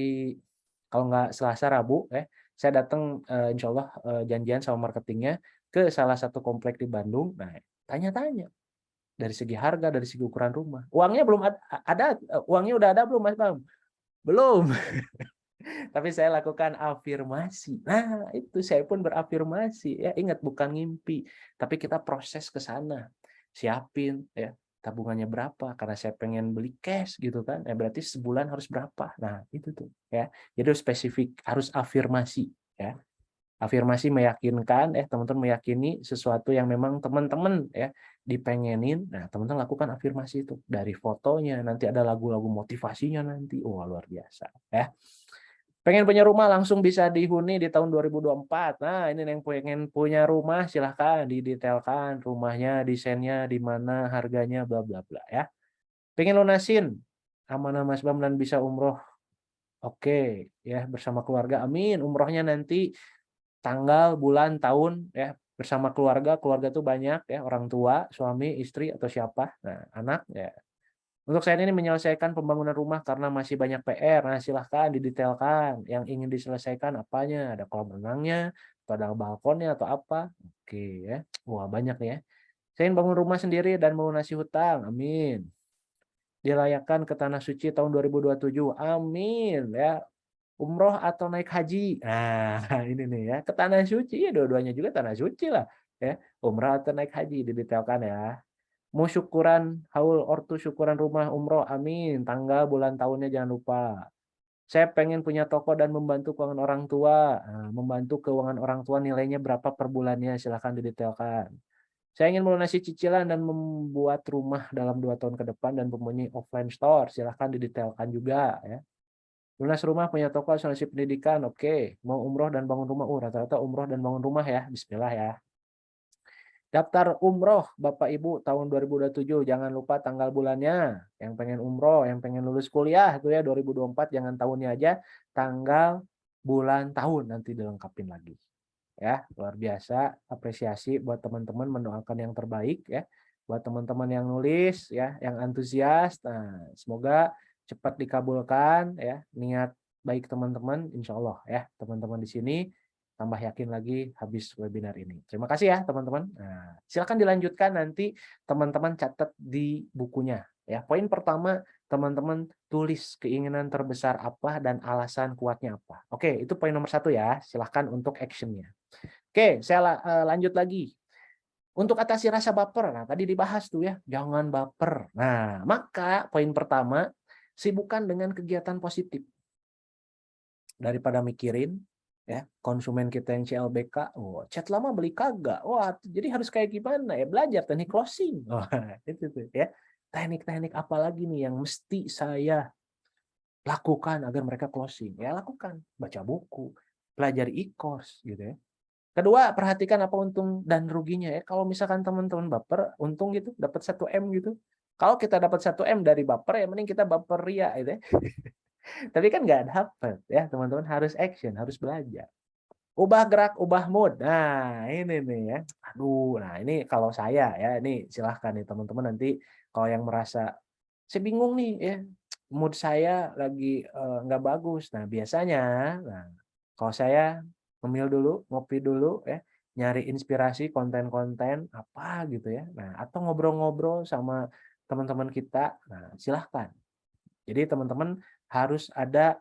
kalau nggak Selasa Rabu ya, saya datang insya Allah janjian sama marketingnya ke salah satu komplek di Bandung. Nah, tanya-tanya dari segi harga, dari segi ukuran rumah. Uangnya belum ada, uangnya udah ada belum Mas Bam? Belum. Tapi saya lakukan afirmasi. Nah, itu saya pun berafirmasi. Ya, ingat bukan ngimpi, tapi kita proses ke sana. Siapin ya, tabungannya berapa karena saya pengen beli cash gitu kan. Ya berarti sebulan harus berapa. Nah, itu tuh ya. Jadi harus spesifik, harus afirmasi ya. Afirmasi meyakinkan, teman-teman meyakini sesuatu yang memang teman-teman ya dipengenin. Nah, teman-teman lakukan afirmasi itu dari fotonya, nanti ada lagu-lagu motivasinya nanti. Wah, luar biasa ya. Pengen punya rumah langsung bisa dihuni di tahun 2024. Nah, ini yang pengen punya rumah silahkan didetailkan rumahnya, desainnya di mana, harganya bla bla bla ya. Pengen lunasin amanah Mas Bam dan bisa umroh. Oke, ya bersama keluarga. Amin. Umrohnya nanti tanggal, bulan, tahun ya bersama keluarga. Keluarga tuh banyak ya, orang tua, suami, istri atau siapa. Nah, anak ya. Untuk saat ini menyelesaikan pembangunan rumah karena masih banyak PR. Nah, silahkan didetailkan yang ingin diselesaikan apanya. Ada kolam renangnya, atau ada balkonnya atau apa. Oke ya. Wah, banyak nih ya. Saya ingin bangun rumah sendiri dan melunasi hutang. Amin. Dilayakkan ke tanah suci tahun 2027. Amin ya. Umroh atau naik haji. Nah, ini nih ya, ke tanah suci ya dua-duanya juga tanah suci lah ya. Umroh atau naik haji didetailkan ya. Mau syukuran haul ortu syukuran rumah umroh, amin. Tanggal, bulan, tahunnya jangan lupa. Saya pengen punya toko dan membantu keuangan orang tua. Nah, membantu keuangan orang tua nilainya berapa per bulannya, silahkan didetailkan. Saya ingin melunasi cicilan dan membuat rumah dalam 2 tahun ke depan dan mempunyai offline store, silahkan didetailkan juga ya. Lunas rumah, punya toko, asuransi pendidikan, oke. Mau umroh dan bangun rumah, rata-rata umroh dan bangun rumah ya, bismillah ya. Daftar umroh Bapak Ibu tahun 2027, jangan lupa tanggal bulannya. Yang pengen umroh, yang pengen lulus kuliah itu ya 2024, jangan tahunnya aja, tanggal, bulan, tahun nanti dilengkapin lagi. Ya, luar biasa, apresiasi buat teman-teman mendoakan yang terbaik ya. Buat teman-teman yang nulis ya, yang antusias. Nah, semoga cepat dikabulkan ya niat baik teman-teman, insya Allah ya teman-teman di sini tambah yakin lagi habis webinar ini. Terima kasih ya teman-teman. Nah, silakan dilanjutkan nanti teman-teman catat di bukunya ya. Poin pertama teman-teman tulis keinginan terbesar apa dan alasan kuatnya apa. Oke, itu poin nomor 1 ya. Silahkan untuk actionnya. Oke, saya lanjut lagi. Untuk atasi rasa baper, nah tadi dibahas tuh ya, jangan baper. Nah, maka poin pertama, sibukkan dengan kegiatan positif. Daripada mikirin, ya konsumen kita yang CLBK, oh, chat lama beli kagak, wah jadi harus kayak gimana ya, belajar teknik closing. Oh, itu tuh ya, teknik-teknik apa lagi nih yang mesti saya lakukan agar mereka closing? Ya lakukan, baca buku, pelajari e-course gitu ya. Kedua, perhatikan apa untung dan ruginya ya. Kalau misalkan teman-teman baper, untung gitu, dapat 1 M gitu. Kalau kita dapat 1 M dari baper, ya mending kita baper ria gitu ya. Tapi kan nggak dapat ya, teman-teman harus action, harus belajar. Ubah gerak, ubah mood. Nah, ini nih ya. Aduh, nah ini kalau saya ya, ini silahkan nih teman-teman nanti kalau yang merasa saya bingung nih ya, mood saya lagi nggak bagus. Nah, biasanya, nah kalau saya ngemil dulu, ngopi dulu ya, nyari inspirasi konten-konten apa gitu ya. Nah, atau ngobrol-ngobrol sama teman-teman kita. Nah, silahkan. Jadi teman-teman harus ada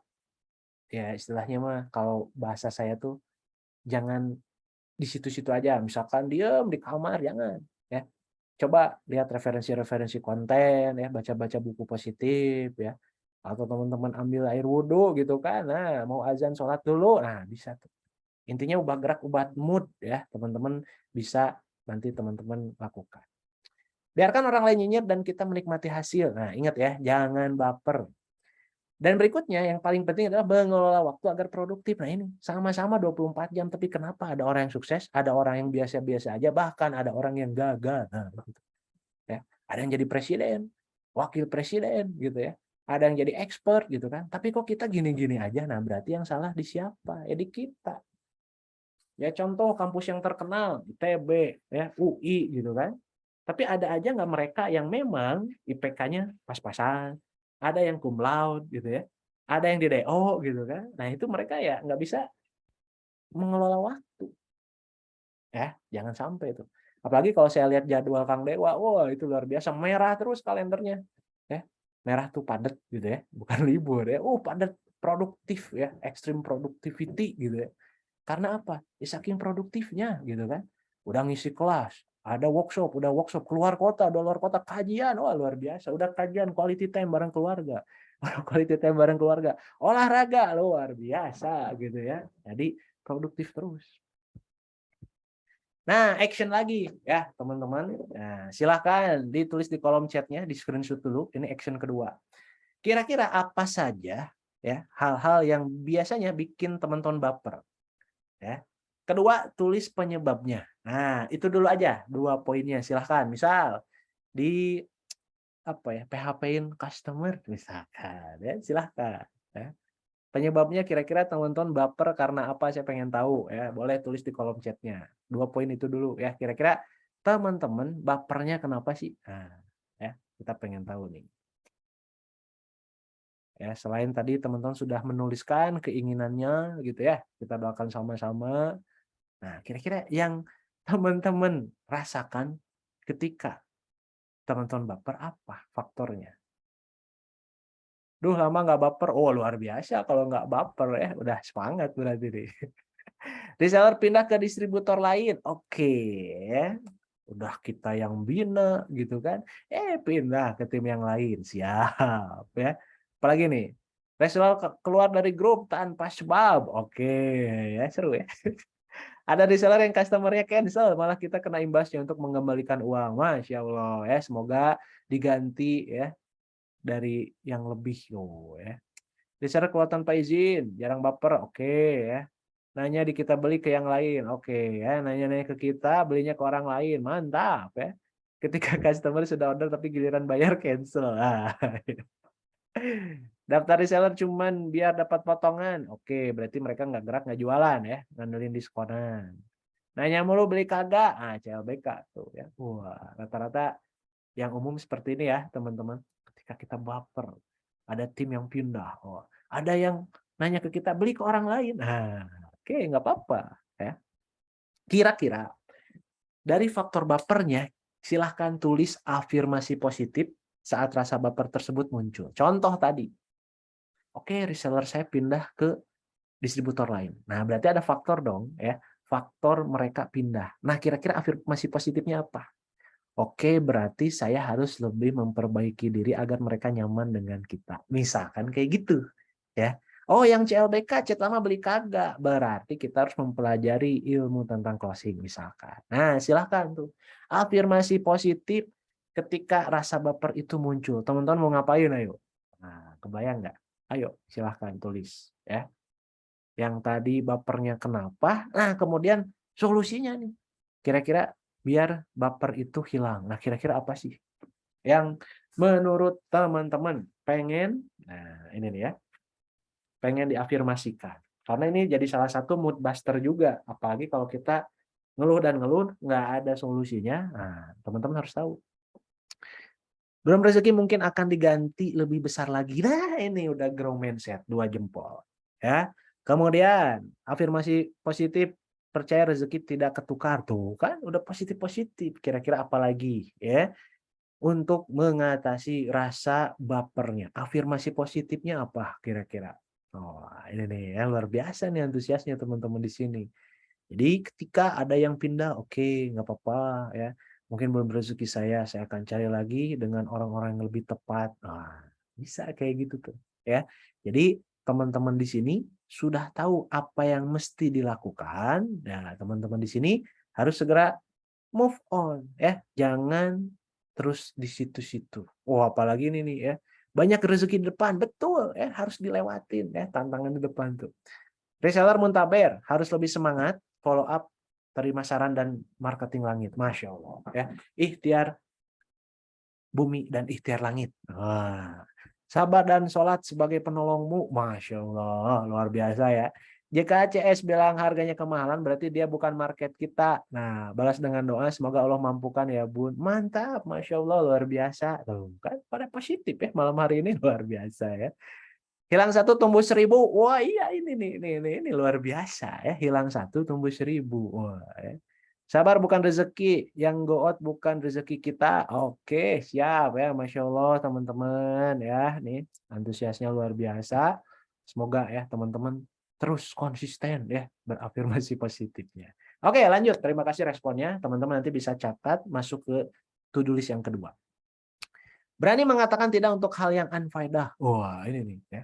ya istilahnya mah kalau bahasa saya tuh jangan di situ-situ aja. Misalkan diam di kamar, jangan ya. Coba lihat referensi-referensi konten ya, baca-baca buku positif ya. Atau teman-teman ambil air wudhu gitu kan. Nah, mau azan sholat dulu. Nah, bisa tuh. Intinya ubah gerak, ubah mood ya. Teman-teman bisa nanti teman-teman lakukan. Biarkan orang lain nyinyir dan kita menikmati hasil. Nah, ingat ya, jangan baper. Dan berikutnya yang paling penting adalah mengelola waktu agar produktif. Nah ini sama-sama 24 jam, tapi kenapa ada orang yang sukses, ada orang yang biasa-biasa aja, bahkan ada orang yang gagal. Nah, gitu. Ya. Ada yang jadi presiden, wakil presiden gitu ya. Ada yang jadi expert gitu kan. Tapi kok kita gini-gini aja. Nah, berarti yang salah di siapa? Ya di kita. Ya contoh kampus yang terkenal, ITB, ya, UI gitu kan. Tapi ada aja nggak mereka yang memang IPK-nya pas-pasan, ada yang cum laude gitu ya, ada yang di DO gitu kan. Nah itu mereka ya nggak bisa mengelola waktu, ya jangan sampai itu. Apalagi kalau saya lihat jadwal Kang Dewa, wah itu luar biasa, merah terus kalendernya, ya merah tuh padat gitu ya, bukan libur ya, padat produktif ya, extreme productivity gitu ya. Karena apa? Ya, saking produktifnya gitu kan. Udah ngisi kelas, ada workshop, udah workshop, keluar kota kajian, wah luar biasa. Udah kajian quality time bareng keluarga. Quality time bareng keluarga. Olahraga luar biasa gitu ya. Jadi produktif terus. Nah, action lagi ya, teman-teman. Nah, silakan ditulis di kolom chatnya, di screenshot dulu. Ini action kedua. Kira-kira apa saja ya hal-hal yang biasanya bikin teman-teman baper? Ya. Kedua, tulis penyebabnya. Nah, itu dulu aja, 2 poinnya. Silahkan. Misal, di apa ya, PHP-in customer misalkan. Ya, silahkan. Ya. Penyebabnya kira-kira teman-teman baper karena apa? Saya pengen tahu. Ya, boleh tulis di kolom chatnya. 2 poin itu dulu. Ya, kira-kira teman-teman bapernya kenapa sih? Nah, ya, kita pengen tahu nih. Ya, selain tadi teman-teman sudah menuliskan keinginannya gitu ya, kita doakan sama-sama. Nah, kira-kira yang teman-teman rasakan ketika teman-teman baper apa faktornya? Duh, lama nggak baper. Oh, luar biasa kalau nggak baper ya. Udah semangat berarti nih. Reseller pindah ke distributor lain. Oke, ya. Udah kita yang bina gitu kan. Pindah ke tim yang lain. Siap ya. Apalagi nih? Reseller keluar dari grup tanpa sebab. Oke, ya seru ya. Ada reseller yang customer-nya cancel, malah kita kena imbasnya untuk mengembalikan uang. Masya Allah ya, semoga diganti ya dari yang lebih ya. Reseller keluar tanpa izin, jarang baper, oke ya. Nanya di kita beli ke yang lain, oke ya. Nanya-nanya ke kita, belinya ke orang lain, mantap ya. Ketika customer sudah order tapi giliran bayar cancel. Ah. Daftar reseller cuman biar dapat potongan. Oke, berarti mereka nggak gerak, nggak jualan ya, ngandelin diskonan. Nanya mulu beli kagak, CLBK tuh ya. Wah, rata-rata yang umum seperti ini ya, teman-teman. Ketika kita baper, ada tim yang pindah. Oh, ada yang nanya ke kita beli ke orang lain. Nah, oke, nggak apa-apa ya. Kira-kira dari faktor bapernya, silahkan tulis afirmasi positif saat rasa baper tersebut muncul. Contoh tadi, oke, reseller saya pindah ke distributor lain. Nah, berarti ada faktor dong ya, faktor mereka pindah. Nah, kira-kira afirmasi positifnya apa? Oke, berarti saya harus lebih memperbaiki diri agar mereka nyaman dengan kita. Misalkan kayak gitu, ya. Oh, yang CLBK chat lama beli kagak. Berarti kita harus mempelajari ilmu tentang closing misalkan. Nah, silahkan tuh. Afirmasi positif ketika rasa baper itu muncul. Teman-teman mau ngapain ayo? Nah, kebayang nggak? Ayo, silahkan tulis ya. Yang tadi bapernya kenapa? Nah, kemudian solusinya nih. Kira-kira biar baper itu hilang. Nah, kira-kira apa sih yang menurut teman-teman pengen, nah ini nih ya, pengen diafirmasikan. Karena ini jadi salah satu mood buster juga. Apalagi kalau kita ngeluh dan ngeluh, nggak ada solusinya. Nah, teman-teman harus tahu. Belum rezeki mungkin akan diganti lebih besar lagi. Nah, ini udah grow mindset, 2 jempol. Ya. Kemudian, afirmasi positif, percaya rezeki tidak ketukar. Tuh kan, udah positif-positif. Kira-kira apa lagi? Ya. Untuk mengatasi rasa bapernya. Afirmasi positifnya apa kira-kira? Oh, ini nih ya, luar biasa nih antusiasnya teman-teman di sini. Jadi ketika ada yang pindah, oke, nggak apa-apa ya. Mungkin belum rezeki saya akan cari lagi dengan orang-orang yang lebih tepat. Nah, bisa kayak gitu tuh ya. Jadi teman-teman di sini sudah tahu apa yang mesti dilakukan. Nah, teman-teman di sini harus segera move on ya. Jangan terus di situ-situ. Oh, apalagi ini nih ya. Banyak rezeki di depan, betul ya, harus dilewatin ya tantangan di depan tuh. Reseller muntaber harus lebih semangat, follow up, terima saran dan marketing langit. Masya Allah ya. Ikhtiar bumi dan ikhtiar langit. Wah. Sabar dan sholat sebagai penolongmu. Masya Allah, luar biasa ya. Jika CS bilang harganya kemahalan, berarti dia bukan market kita. Nah, balas dengan doa, semoga Allah mampukan ya bun. Mantap, Masya Allah, luar biasa. Tuh, kan pada positif ya malam hari ini, luar biasa ya. Hilang satu tumbuh 1000. Wah iya ini luar biasa ya. Hilang satu tumbuh 1000. Wah, ya. Sabar bukan rezeki, yang go out bukan rezeki kita. Oke, siap ya, Masya Allah teman-teman ya. Nih antusiasnya luar biasa. Semoga ya teman-teman terus konsisten ya berafirmasi positifnya. Oke, lanjut. Terima kasih responnya. Teman-teman nanti bisa catat masuk ke to-do list yang kedua. Berani mengatakan tidak untuk hal yang unfaedah. Wah, ini nih ya.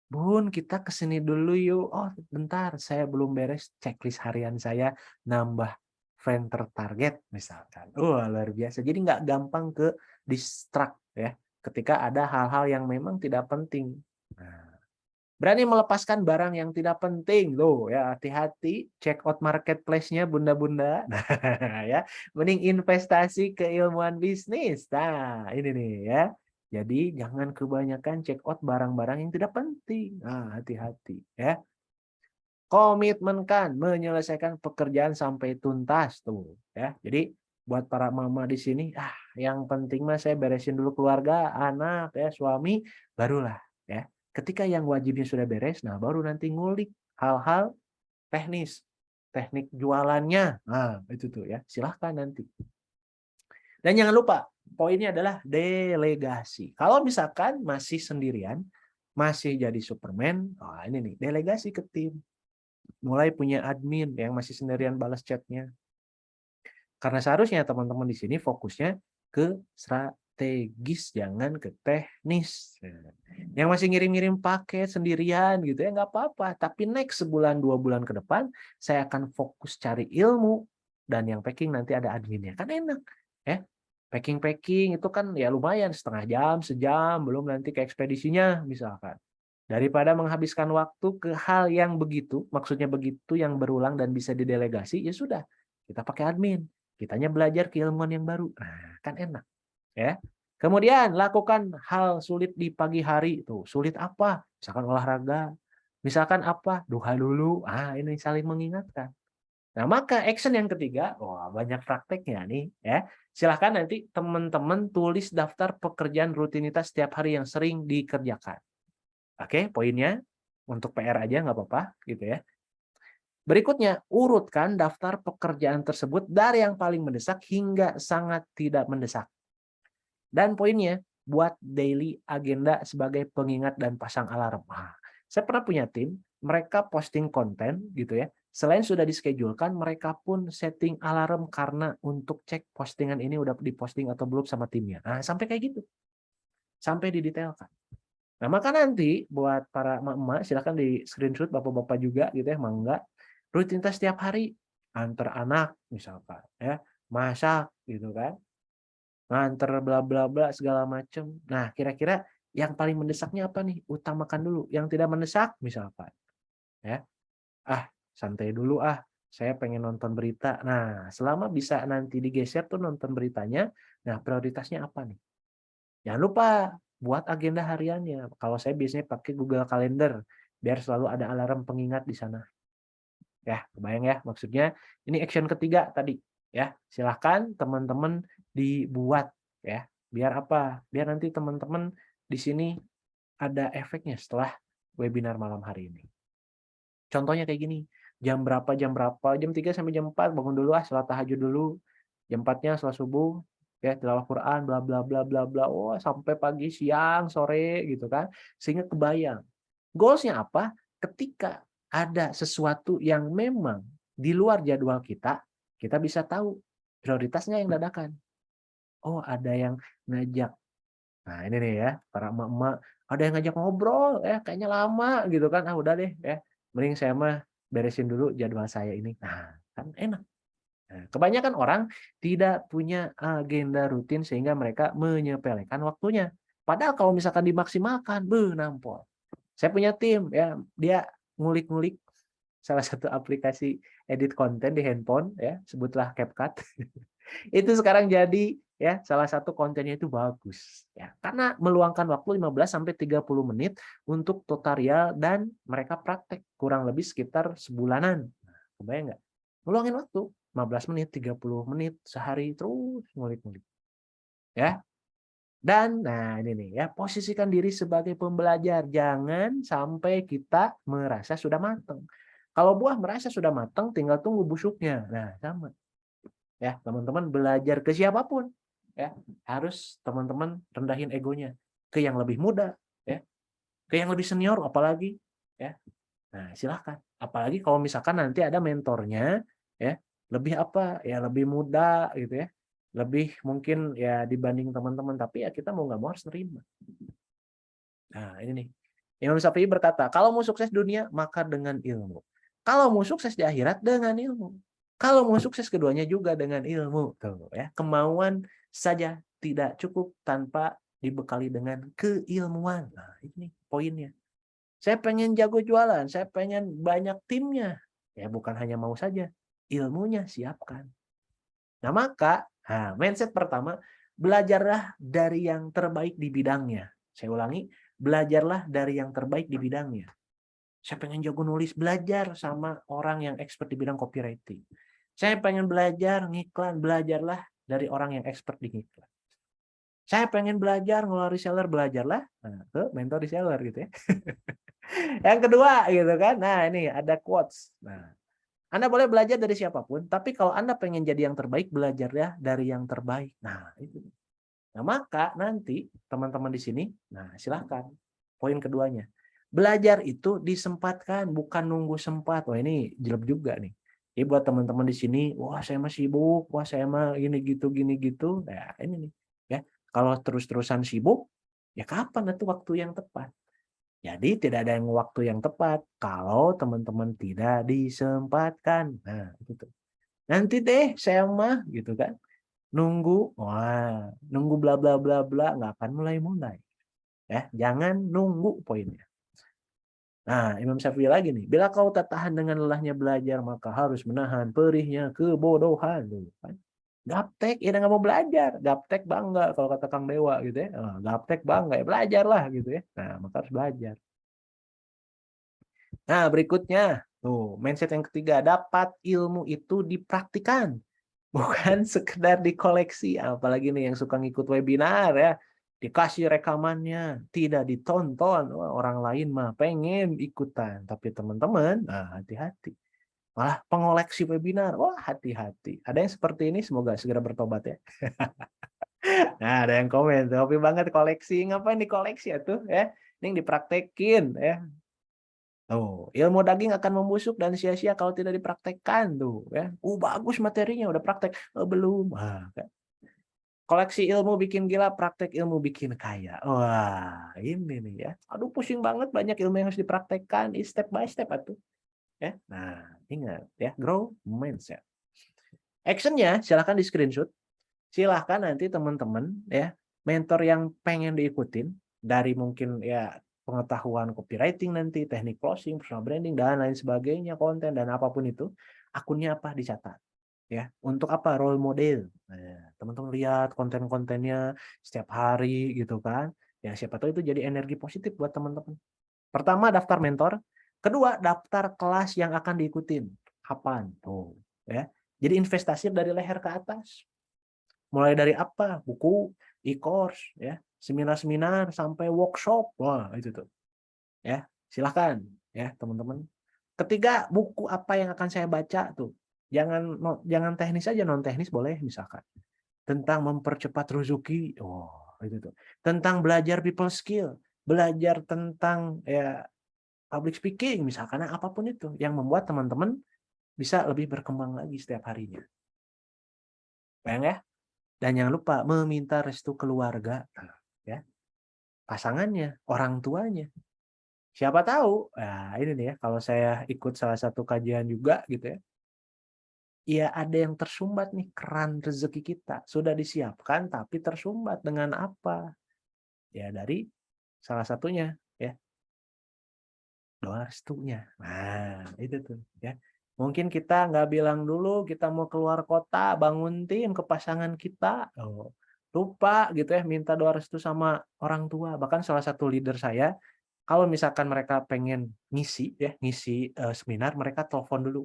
Bun, kita kesini dulu yuk. Oh, bentar, saya belum beres checklist harian saya, nambah friend tertarget misalkan. Luar biasa. Jadi nggak gampang ke distract ya, ketika ada hal-hal yang memang tidak penting. Nah, berani melepaskan barang yang tidak penting. Loh ya, hati-hati check out marketplace-nya bunda-bunda. Nah, ya, mending investasi ke ilmuwan bisnis. Nah, ini nih ya. Jadi jangan kebanyakan check out barang-barang yang tidak penting. Nah, hati-hati ya. Komitmenkan menyelesaikan pekerjaan sampai tuntas tuh ya. Jadi buat para mama di sini, yang penting mah saya beresin dulu keluarga, anak ya, suami, barulah ya. Ketika yang wajibnya sudah beres, nah baru nanti ngulik hal-hal teknis, teknik jualannya. Nah, itu tuh ya. Silahkan nanti. Dan jangan lupa, poinnya adalah delegasi. Kalau misalkan masih sendirian, masih jadi Superman, ini nih, delegasi ke tim. Mulai punya admin yang masih sendirian balas chatnya. Karena seharusnya teman-teman di sini fokusnya ke strategis, jangan ke teknis. Yang masih ngirim-ngirim paket sendirian gitu ya, nggak apa-apa. Tapi next sebulan, 2 bulan ke depan, saya akan fokus cari ilmu. Dan yang packing nanti ada adminnya. Kan enak. Ya. Packing-packing itu kan ya lumayan, setengah jam, sejam, belum nanti ke ekspedisinya misalkan. Daripada menghabiskan waktu ke hal yang begitu, maksudnya begitu yang berulang dan bisa didelegasi, ya sudah, kita pakai admin. Kitanya belajar keilmuan yang baru. Nah, kan enak. Ya. Kemudian lakukan hal sulit di pagi hari. Tuh, sulit apa? Misalkan olahraga. Misalkan apa? Duha dulu. Ini saling mengingatkan. Nah, maka action yang ketiga, wah banyak prakteknya nih ya. Silahkan nanti teman-teman tulis daftar pekerjaan rutinitas setiap hari yang sering dikerjakan. Oke, poinnya untuk PR aja nggak apa-apa gitu ya. Berikutnya, urutkan daftar pekerjaan tersebut dari yang paling mendesak hingga sangat tidak mendesak. Dan poinnya, buat daily agenda sebagai pengingat dan pasang alarm. Saya pernah punya tim, mereka posting konten gitu ya. Selain sudah dischedule-kan, mereka pun setting alarm karena untuk cek postingan ini udah diposting atau belum sama timnya. Nah, sampai kayak gitu. Sampai didetailkan. Nah, maka nanti buat para emak-emak silahkan di screenshot bapak-bapak juga gitu ya, mangga. Rutinitas setiap hari, antar anak misalkan ya, masak gitu kan, nganter bla bla bla segala macam. Nah, kira-kira yang paling mendesaknya apa nih? Utamakan dulu. Yang tidak mendesak misalkan ya. Santai dulu saya pengen nonton berita. Nah, selama bisa nanti digeser tuh nonton beritanya, nah prioritasnya apa nih? Jangan lupa buat agenda hariannya. Kalau saya biasanya pakai Google Calendar, biar selalu ada alarm pengingat di sana. Ya, kebayang ya maksudnya. Ini action ketiga tadi, ya. Silahkan teman-teman dibuat, ya. Biar apa? Biar nanti teman-teman di sini ada efeknya setelah webinar malam hari ini. Contohnya kayak gini, jam berapa, jam 3 sampai jam 4 bangun dulu salat tahajud dulu. Jam 4-nya salat subuh, ya tilawah Quran, bla bla bla bla bla. Oh, sampai pagi, siang, sore gitu kan. Sehingga kebayang. Goals-nya apa? Ketika ada sesuatu yang memang di luar jadwal kita bisa tahu prioritasnya yang dadakan. Oh, ada yang ngajak. Nah, ini nih ya, para emak-emak, ada yang ngajak ngobrol, ya kayaknya lama gitu kan. Ah, udah deh, ya. Mending saya mah beresin dulu jadwal saya ini. Nah, kan enak. Nah, kebanyakan orang tidak punya agenda rutin sehingga mereka menyepelekan waktunya. Padahal kalau misalkan dimaksimalkan, nampol. Saya punya tim, ya, dia ngulik-ngulik salah satu aplikasi edit konten di handphone, ya, sebutlah CapCut. Itu sekarang jadi ya salah satu kontennya itu bagus ya karena meluangkan waktu 15 sampai 30 menit untuk tutorial dan mereka praktek kurang lebih sekitar sebulanan. Nah, kebayang nggak? Meluangin waktu 15 menit, 30 menit sehari terus ngulik-ngulik. Ya. Dan nah ini nih ya, posisikan diri sebagai pembelajar. Jangan sampai kita merasa sudah matang. Kalau buah merasa sudah matang tinggal tunggu busuknya. Nah, sama ya teman-teman belajar ke siapapun ya harus teman-teman rendahin egonya ke yang lebih muda ya ke yang lebih senior apalagi ya nah silahkan apalagi kalau misalkan nanti ada mentornya ya lebih apa ya lebih muda gitu ya lebih mungkin ya dibanding teman-teman tapi ya kita mau nggak mau harus terima. Nah ini nih Imam Syafi'i berkata kalau mau sukses dunia maka dengan ilmu, kalau mau sukses di akhirat dengan ilmu. Kalau mau sukses keduanya juga dengan ilmu. Tuh, ya. Kemauan saja tidak cukup tanpa dibekali dengan keilmuan. Nah, ini poinnya. Saya pengen jago jualan, saya pengen banyak timnya. Ya bukan hanya mau saja, ilmunya siapkan. Nah, maka mindset pertama, belajarlah dari yang terbaik di bidangnya. Saya ulangi, belajarlah dari yang terbaik di bidangnya. Saya pengen jago nulis, belajar sama orang yang expert di bidang copywriting. Saya pengen belajar ngiklan, belajarlah dari orang yang expert di ngiklan. Saya pengen belajar ngelola reseller, belajarlah ke mentor reseller gitu ya. Yang kedua gitu kan. Nah, ini ada quotes. Nah, Anda boleh belajar dari siapapun, tapi kalau Anda pengen jadi yang terbaik, belajarlah dari yang terbaik. Nah, itu. Nah, maka nanti teman-teman di sini, nah silahkan. Poin keduanya. Belajar itu disempatkan, bukan nunggu sempat. Wah, ini jelek juga nih. Jadi buat teman-teman di sini, wah saya mah sibuk, wah saya mah gini gitu. Nah, ini nih. Ya, kalau terus-terusan sibuk, ya kapan itu waktu yang tepat? Jadi tidak ada yang waktu yang tepat kalau teman-teman tidak disempatkan. Nah, itu. Nanti deh saya mah gitu kan. Nunggu bla bla bla bla nggak akan mulai-mulai. Ya, jangan nunggu poinnya. Nah, Imam Syafi'i lagi nih. Bila kau tak tahan dengan lelahnya belajar, maka harus menahan perihnya kebodohan. Kan? Gaptek, ya nggak mau belajar. Gaptek bangga kalau kata Kang Dewa gitu ya. Gaptek bangga, ya belajarlah gitu ya. Nah, maka harus belajar. Nah, berikutnya. Tuh, mindset yang ketiga. Dapat ilmu itu dipraktikan. Bukan sekedar dikoleksi. Apalagi nih yang suka ngikut webinar ya. Dikasih rekamannya. Tidak ditonton. Wah, orang lain mah pengen ikutan. Tapi teman-teman, hati-hati. Malah pengoleksi webinar. Wah, hati-hati. Ada yang seperti ini, semoga segera bertobat ya. Nah, ada yang komen. Hobi banget koleksi. Ngapain dikoleksi ya tuh? Ya? Ini dipraktekin. Ya. Tuh, ilmu daging akan membusuk dan sia-sia kalau tidak dipraktekkan tuh ya. Bagus materinya udah praktek. Belum. Kan. Koleksi ilmu bikin gila, praktek ilmu bikin kaya. Wah, ini nih ya. Aduh pusing banget banyak ilmu yang harus dipraktekkan, step by step atuh. Ya. Nah, ingat ya, grow mindset. Actionnya silahkan di screenshot. Silahkan nanti teman-teman ya, mentor yang pengen diikutin dari mungkin ya pengetahuan copywriting nanti, teknik closing, personal branding dan lain sebagainya, konten dan apapun itu, akunnya apa dicatat. Ya, untuk apa? Role model. Nah, teman-teman lihat konten-kontennya setiap hari gitu kan. Ya, siapa tahu itu jadi energi positif buat teman-teman. Pertama, daftar mentor. Kedua, daftar kelas yang akan diikutin. Kapan? Tuh, ya. Jadi investasi dari leher ke atas. Mulai dari apa? Buku, e-course, ya, seminar-seminar sampai workshop. Wah, itu tuh. Ya, silahkan ya, teman-teman. Ketiga, buku apa yang akan saya baca tuh. Jangan teknis aja, non teknis boleh misalkan. Tentang mempercepat rezeki. Oh, itu tuh. Tentang belajar people skill, belajar tentang ya public speaking misalkan, nah, apapun itu yang membuat teman-teman bisa lebih berkembang lagi setiap harinya. Bayang ya? Dan jangan lupa meminta restu keluarga, ya. Pasangannya, orang tuanya. Siapa tahu, nah ini nih ya, kalau saya ikut salah satu kajian juga gitu ya, ya ada yang tersumbat nih keran rezeki kita. Sudah disiapkan tapi tersumbat dengan apa? Ya dari salah satunya ya, doa restunya. Nah, itu tuh ya. Mungkin kita nggak bilang dulu kita mau keluar kota, bangun tim ke pasangan kita. Oh, lupa gitu ya, minta doa restu sama orang tua. Bahkan salah satu leader saya, kalau misalkan mereka pengen ngisi ya, ngisi seminar, mereka telepon dulu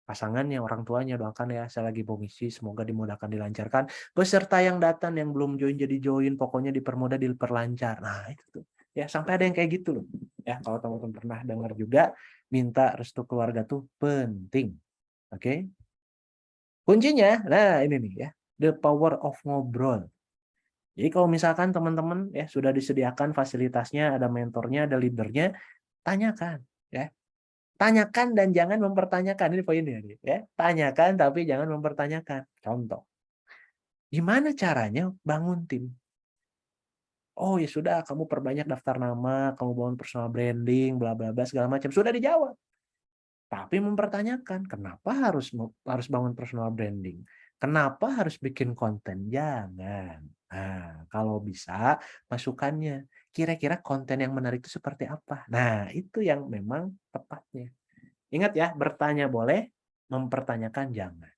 pasangannya, orang tuanya, doakan ya, saya lagi mau ngisi, semoga dimudahkan, dilancarkan. Peserta yang datang yang belum join jadi join, pokoknya dipermudah, diperlancar. Nah, itu tuh. Ya, sampai ada yang kayak gitu loh. Ya, kalau teman-teman pernah dengar juga, minta restu keluarga tuh penting. Oke? Kuncinya, nah ini nih ya, the power of ngobrol. Jadi kalau misalkan teman-teman ya sudah disediakan fasilitasnya, ada mentornya, ada leadernya, tanyakan ya. Tanyakan dan jangan mempertanyakan. Ini poinnya nih, ya. Tanyakan tapi jangan mempertanyakan. Contoh, gimana caranya bangun tim? Oh ya sudah, kamu perbanyak daftar nama, kamu bangun personal branding, bla bla bla segala macam. Sudah dijawab. Tapi mempertanyakan, kenapa harus bangun personal branding? Kenapa harus bikin konten? Jangan. Nah, kalau bisa masukannya. Kira-kira konten yang menarik itu seperti apa? Nah, itu yang memang tepatnya. Ingat ya, bertanya boleh, mempertanyakan jangan.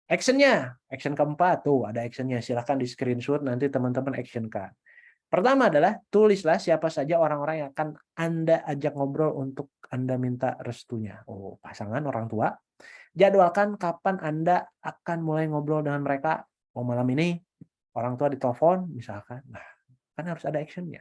Actionnya, action keempat, tuh ada actionnya, silahkan di screenshot, nanti teman-teman actionkan. Pertama adalah, tulislah siapa saja orang-orang yang akan Anda ajak ngobrol untuk Anda minta restunya. Oh, pasangan, orang tua. Jadwalkan kapan Anda akan mulai ngobrol dengan mereka. Oh, malam ini, orang tua ditelepon, misalkan. Nah, kan harus ada actionnya.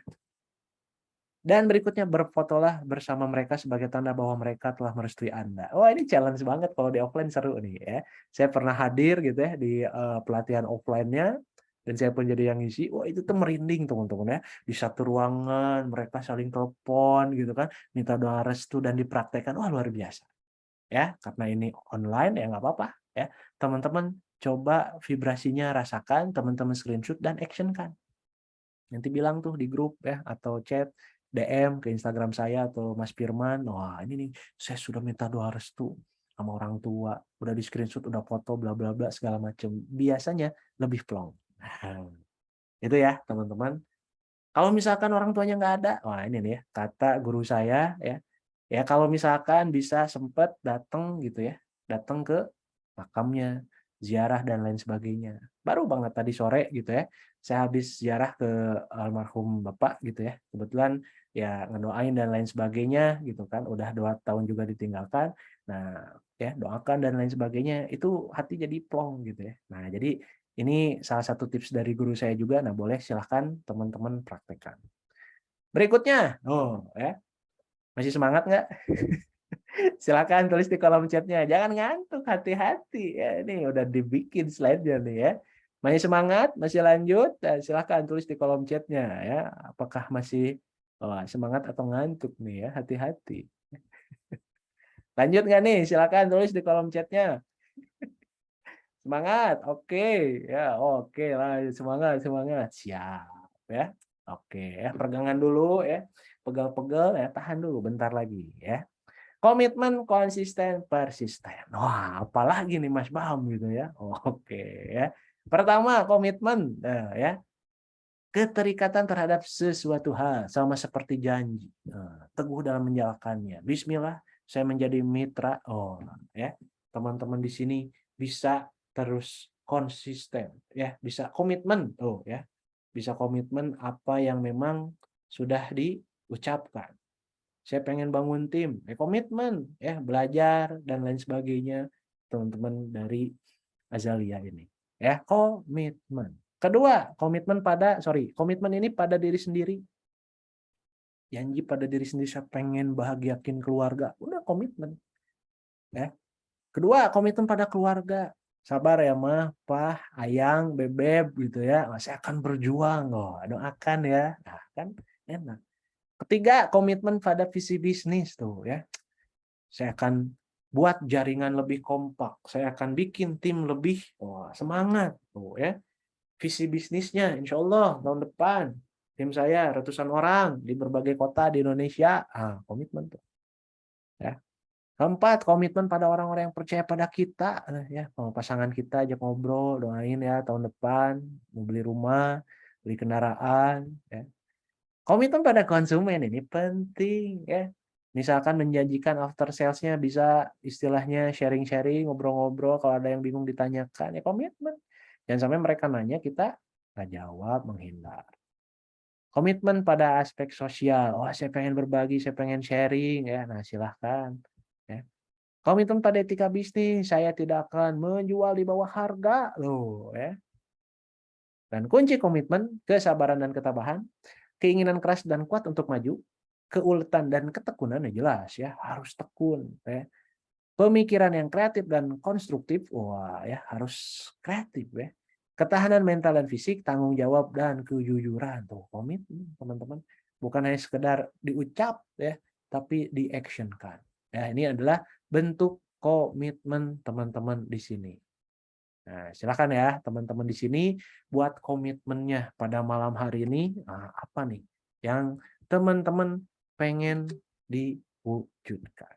Dan berikutnya, berfotolah bersama mereka sebagai tanda bahwa mereka telah merestui Anda. Wah, ini challenge banget kalau di offline, seru nih ya. Saya pernah hadir gitu ya di pelatihan offline-nya, dan saya pun jadi yang ngisi. Wah, itu tuh merinding teman-teman ya. Di satu ruangan mereka saling telepon gitu kan, minta doa restu dan dipraktekkan. Wah, luar biasa. Ya, karena ini online ya nggak apa-apa ya. Teman-teman coba vibrasinya rasakan, teman-teman screenshot dan action-kan. Nanti bilang tuh di grup ya atau chat DM ke Instagram saya atau Mas Firman, wah ini nih saya sudah minta doa restu sama orang tua, udah di screenshot, udah foto, bla bla bla segala macam. Biasanya lebih plong. Nah, itu ya teman-teman. Kalau misalkan orang tuanya nggak ada, wah ini nih ya kata guru saya ya, ya kalau misalkan bisa sempet datang gitu ya, datang ke makamnya, ziarah dan lain sebagainya. Baru banget tadi sore gitu ya, saya habis ziarah ke almarhum bapak gitu ya. Kebetulan ya ngedoain dan lain sebagainya gitu kan, udah 2 tahun juga ditinggalkan. Nah, ya doakan dan lain sebagainya, itu hati jadi plong gitu ya. Nah, jadi ini salah satu tips dari guru saya juga. Nah, boleh silahkan teman-teman praktekkan. Berikutnya, oh ya, masih semangat nggak? Silakan tulis di kolom chatnya. Jangan ngantuk, hati-hati. Ya, ini udah dibikin slide-nya nih ya. Masih semangat? Masih lanjut? Silakan tulis di kolom chatnya ya. Apakah masih semangat atau ngantuk nih ya? Hati-hati. Lanjut nggak nih? Silakan tulis di kolom chatnya. Semangat, oke ya, oke lah, semangat, semangat, siap ya, oke ya, pegangan dulu ya, pegal-pegal ya, tahan dulu, bentar lagi ya. Komitmen, konsisten, persisten. Wah, apalagi nih Mas Bam gitu ya. Oke ya. Pertama, komitmen ya. Keterikatan terhadap sesuatu hal sama seperti janji. Teguh dalam menjalankannya. Bismillah, saya menjadi mitra. Oh, ya. Teman-teman di sini bisa terus konsisten, ya, bisa komitmen, tuh, ya. Bisa komitmen apa yang memang sudah diucapkan. Saya pengen bangun tim, komitmen, ya, belajar dan lain sebagainya, teman-teman dari Azalia ini. Ya, komitmen. Kedua, komitmen ini pada diri sendiri. Janji pada diri sendiri, saya pengen bahagiakin keluarga. Udah komitmen. Ya. Kedua, komitmen pada keluarga. Sabar ya, Mah, Pah, Ayang, Bebeb gitu ya. Saya akan berjuang loh, doakan ya. Nah, kan enak. Ketiga, komitmen pada visi bisnis tuh ya. Saya akan buat jaringan lebih kompak. Saya akan bikin tim lebih semangat tuh ya. Visi bisnisnya insya Allah tahun depan tim saya ratusan orang di berbagai kota di Indonesia. Komitmen tuh. Ya. Keempat, komitmen pada orang-orang yang percaya pada kita ya. Sama pasangan kita ajak ngobrol, doain ya tahun depan mau beli rumah, beli kendaraan ya. Komitmen pada konsumen ini penting ya. Misalkan menjanjikan after sales-nya bisa istilahnya sharing-sharing, ngobrol-ngobrol, kalau ada yang bingung ditanyakan, ya komitmen. Jangan sampai mereka nanya, kita nggak jawab, menghindar. Komitmen pada aspek sosial, saya pengen berbagi, saya pengen sharing, ya, nah silahkan. Ya. Komitmen pada etika bisnis, saya tidak akan menjual di bawah harga, loh, ya. Dan kunci komitmen, kesabaran dan ketabahan, keinginan keras dan kuat untuk maju, keuletan dan ketekunan jelas ya, harus tekun ya. Pemikiran yang kreatif dan konstruktif, ya harus kreatif ya. Ketahanan mental dan fisik, tanggung jawab dan kejujuran tuh komitmen teman-teman. Bukan hanya sekedar diucap ya, tapi diactionkan. Ya, ini adalah bentuk komitmen teman-teman di sini. Nah, silakan ya teman-teman di sini buat komitmennya pada malam hari ini. Apa nih yang teman-teman pengen diwujudkan?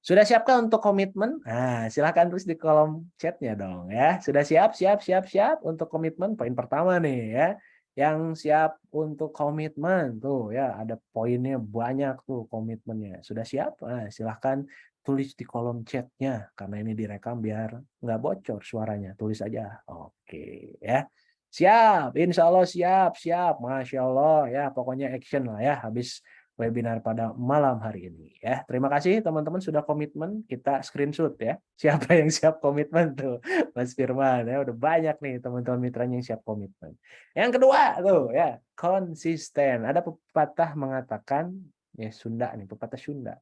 Sudah siapkah untuk komitmen? Nah, silakan tulis di kolom chatnya dong ya. Sudah siap, siap, siap, siap untuk komitmen? Poin pertama nih ya. Yang siap untuk komitmen tuh ya, ada poinnya banyak tuh komitmennya. Sudah siap? Nah, silahkan tulis di kolom chatnya karena ini direkam biar nggak bocor suaranya. Tulis aja. Oke ya. Siap, insya Allah siap, siap. Masya Allah ya, pokoknya action lah ya habis webinar pada malam hari ini ya. Terima kasih teman-teman sudah komitmen, kita screenshot ya. Siapa yang siap komitmen tuh? Mas Firman ya, udah banyak nih teman-teman mitranya yang siap komitmen. Yang kedua tuh ya, konsisten. Ada pepatah mengatakan ya Sunda nih, pepatah Sunda.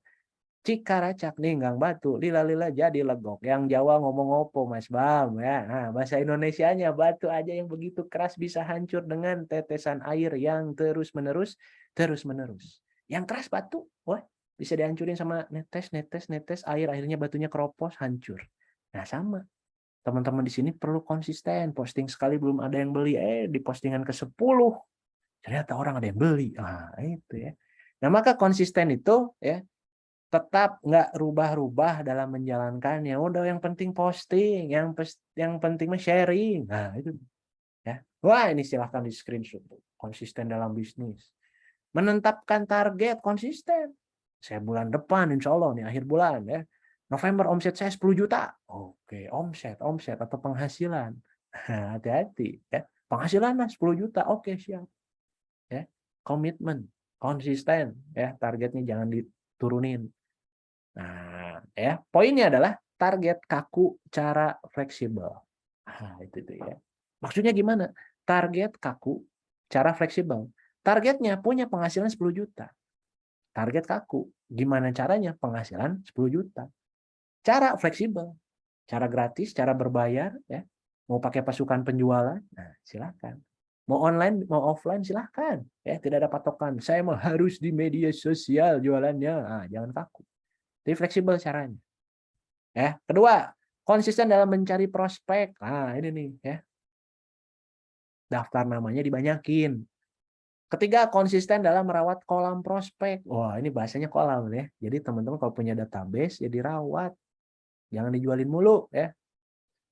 Cikaracak ninggang batu, lila-lila jadi legok. Yang Jawa ngomong opo Mas Bam ya. Nah, bahasa Indonesianya batu aja yang begitu keras bisa hancur dengan tetesan air yang terus-menerus. Yang keras batu, bisa dihancurin sama netes air, akhirnya batunya keropos, hancur. Nah, sama. Teman-teman di sini perlu konsisten. Posting sekali belum ada yang beli, di postingan ke-10 ternyata orang ada yang beli. Itu ya. Nah, maka konsisten itu ya tetap nggak rubah-rubah dalam menjalankannya. Udah yang penting posting, yang penting sharing. Nah, itu ya. Wah, ini silahkan di screenshot. Konsisten dalam bisnis. Menetapkan target konsisten. Saya bulan depan insya Allah nih akhir bulan ya. November omset saya 10 juta. Oke, omset atau penghasilan. Hati-hati ya. Penghasilan lah 10 juta. Oke, siap. Ya. Komitmen, konsisten ya, targetnya jangan diturunin. Nah, ya, poinnya adalah target kaku, cara fleksibel. Itu ya. Maksudnya gimana? Target kaku, cara fleksibel. Targetnya punya penghasilan 10 juta. Target kaku. Gimana caranya? Penghasilan 10 juta. Cara fleksibel. Cara gratis, cara berbayar. Ya. Mau pakai pasukan penjualan? Nah, silakan. Mau online, mau offline, silakan. Ya, tidak ada patokan. Saya mau harus di media sosial jualannya. Jangan kaku. Jadi fleksibel caranya. Ya, kedua, konsisten dalam mencari prospek. Ini nih ya. Daftar namanya dibanyakin. Ketiga, konsisten dalam merawat kolam prospek. Wah, ini bahasanya kolam ya. Jadi teman-teman kalau punya database ya dirawat. Jangan dijualin mulu ya.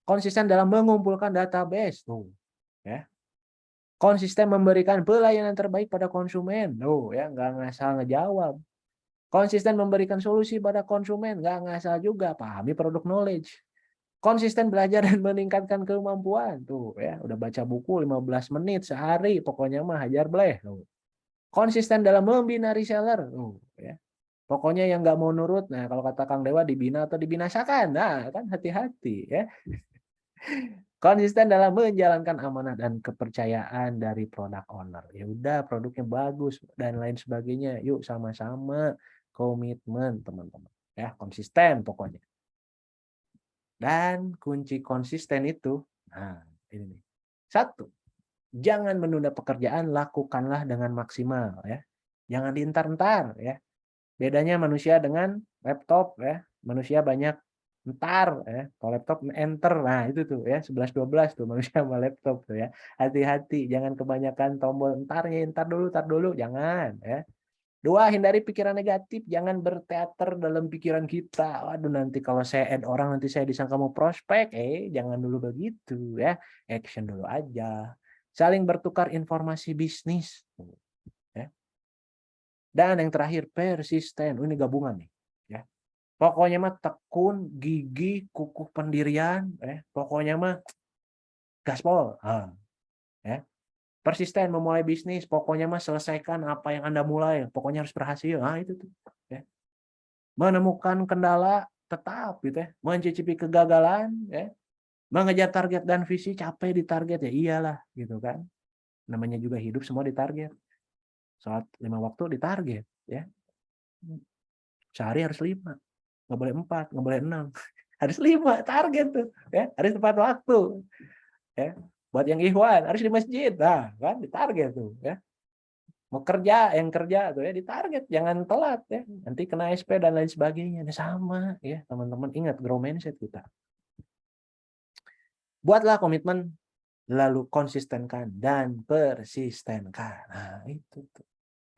Konsisten dalam mengumpulkan database. Tuh, ya. Konsisten memberikan pelayanan terbaik pada konsumen. Tuh, ya, nggak ngasal ngejawab. Konsisten memberikan solusi pada konsumen, nggak ngasal juga, pahami produk knowledge. Konsisten belajar dan meningkatkan kemampuan. Tuh ya, udah baca buku 15 menit sehari, pokoknya mah hajar bleh. Tuh. Konsisten dalam membina reseller. Tuh, ya. Pokoknya yang nggak mau nurut, nah kalau kata Kang Dewa dibina atau dibinasakan. Nah, kan hati-hati ya. Konsisten dalam menjalankan amanah dan kepercayaan dari product owner. Ya udah, produknya bagus dan lain sebagainya. Yuk sama-sama komitmen, teman-teman. Ya, konsisten pokoknya. Dan kunci konsisten itu, nah ini nih. 1, jangan menunda pekerjaan, lakukanlah dengan maksimal ya. Jangan dientar-entar ya. Bedanya manusia dengan laptop ya. Manusia banyak entar ya. Kalau laptop enter. Nah, itu tuh ya 11-12 tuh manusia sama laptop tuh ya. Hati-hati, jangan kebanyakan tombol entarnya, entar dulu, jangan ya. 2, hindari pikiran negatif, jangan berteater dalam pikiran kita. Waduh, nanti kalau saya add orang nanti saya disangka mau prospek. Jangan dulu begitu ya. Action dulu aja. Saling bertukar informasi bisnis. Ya. Dan yang terakhir, persisten. Ini gabungan nih. Ya. Pokoknya mah tekun, gigih, kukuh pendirian. Pokoknya mah gaspol. Ya. Persisten memulai bisnis, pokoknya mah selesaikan apa yang Anda mulai, pokoknya harus berhasil. Nah, itu tuh. Ya. Menemukan kendala, tetap gitu ya. Mencicipi kegagalan, ya. Mengejar target dan visi, capek di target ya iyalah gitu kan. Namanya juga hidup semua di target. Saat 5 waktu di target, ya. Sehari harus 5, nggak boleh 4, nggak boleh 6. Harus 5 target tuh, ya. Harus tepat waktu. Ya. Buat yang ikhwan harus di masjid. Nah, kan di target tuh, ya. Mau kerja, yang kerja tuh ya di target, jangan telat ya. Nanti kena SP dan lain sebagainya. Nah, sama ya, teman-teman ingat grow mindset kita. Buatlah komitmen, lalu konsistenkan dan persistenkan. Nah, itu tuh.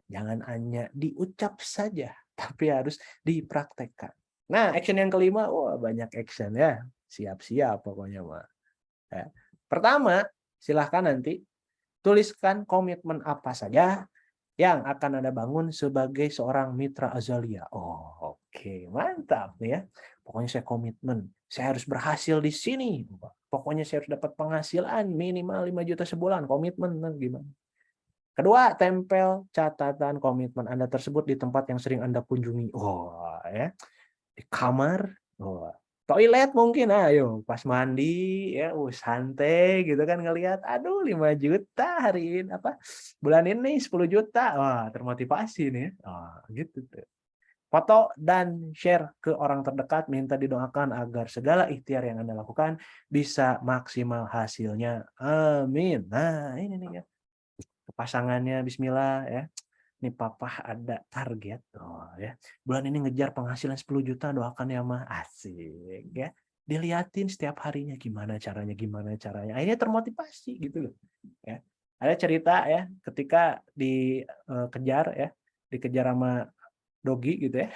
Jangan hanya diucap saja, tapi harus dipraktekkan. Nah, action yang kelima, wah banyak action ya. Siap-siap pokoknya mah. Ya. Pertama, silahkan nanti tuliskan komitmen apa saja yang akan Anda bangun sebagai seorang mitra Azalia. Oh, oke, mantap nih ya. Pokoknya saya komitmen, saya harus berhasil di sini. Pokoknya saya harus dapat penghasilan minimal 5 juta sebulan. Komitmen gimana? Kedua, tempel catatan komitmen Anda tersebut di tempat yang sering Anda kunjungi. Oh, ya. Di kamar, oh, toilet mungkin, ayo pas mandi ya, santai gitu kan ngelihat, aduh 5 juta hari ini apa bulan ini 10 juta, wah termotivasi nih, gitu tuh. Foto dan share ke orang terdekat, minta didoakan agar segala ikhtiar yang Anda lakukan bisa maksimal hasilnya. Amin. Nah, ini nih ya. Pasangannya bismillah ya. Nih papa ada target. Oh ya. Bulan ini ngejar penghasilan 10 juta, doakan ya mah. Asik ya. Dilihatin setiap harinya gimana caranya, gimana caranya. Akhirnya termotivasi gitu loh. Ya. Ada cerita ya ketika dikejar ya, dikejar sama dogi gitu ya.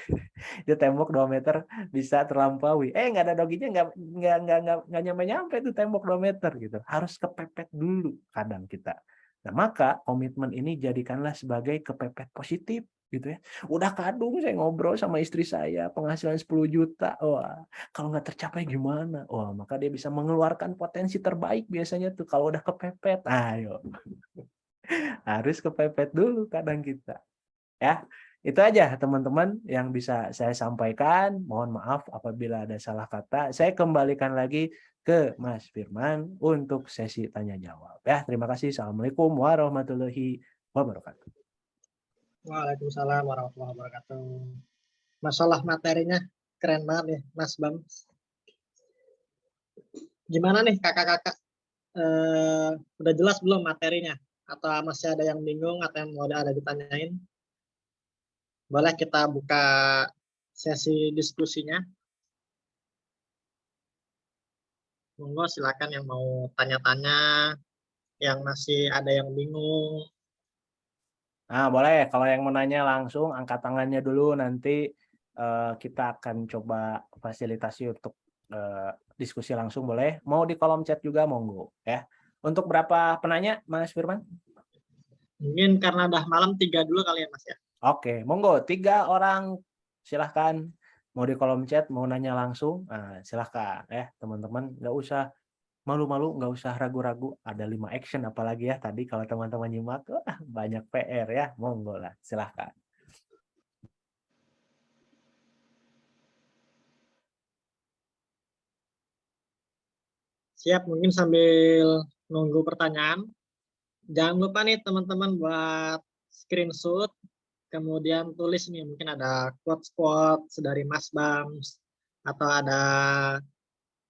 Dia tembok 2 meter bisa terlampaui. Nggak ada doginya, nggak nyampe-nyampe tuh tembok 2 meter gitu. Harus kepepet dulu kadang kita. Nah, maka komitmen ini jadikanlah sebagai kepepet positif gitu ya. Udah kadung saya ngobrol sama istri saya, penghasilan 10 juta. Wah, kalau nggak tercapai gimana? Wah, maka dia bisa mengeluarkan potensi terbaik biasanya tuh kalau udah kepepet. Ayo. Harus kepepet dulu kadang kita. Ya, itu aja teman-teman yang bisa saya sampaikan. Mohon maaf apabila ada salah kata. Saya kembalikan lagi ke Mas Firman untuk sesi tanya jawab. Ya, terima kasih. Assalamualaikum warahmatullahi wabarakatuh. Waalaikumsalam warahmatullahi wabarakatuh. Masalah materinya keren banget nih, Mas Bam. Gimana nih kakak-kakak? Udah jelas belum materinya? Atau masih ada yang bingung atau yang mau ada ditanyain? Boleh kita buka sesi diskusinya. Monggo silakan yang mau tanya-tanya, yang masih ada yang bingung. Nah, boleh. Kalau yang mau nanya langsung, angkat tangannya dulu. Nanti kita akan coba fasilitasi untuk diskusi langsung, boleh. Mau di kolom chat juga, monggo. Ya. Untuk berapa penanya, Mas Firman? Mungkin karena udah malam 3 dulu kali ya Mas ya. Oke, monggo 3 orang silahkan mau di kolom chat mau nanya langsung, silahkan ya teman-teman, nggak usah malu-malu, nggak usah ragu-ragu, ada 5 action apalagi ya tadi kalau teman-teman nyimak, wah banyak PR ya, monggo lah silahkan. Siap, mungkin sambil nunggu pertanyaan, jangan lupa nih teman-teman buat screenshot, kemudian tulis nih mungkin ada quotes-quotes dari Mas Bams, atau ada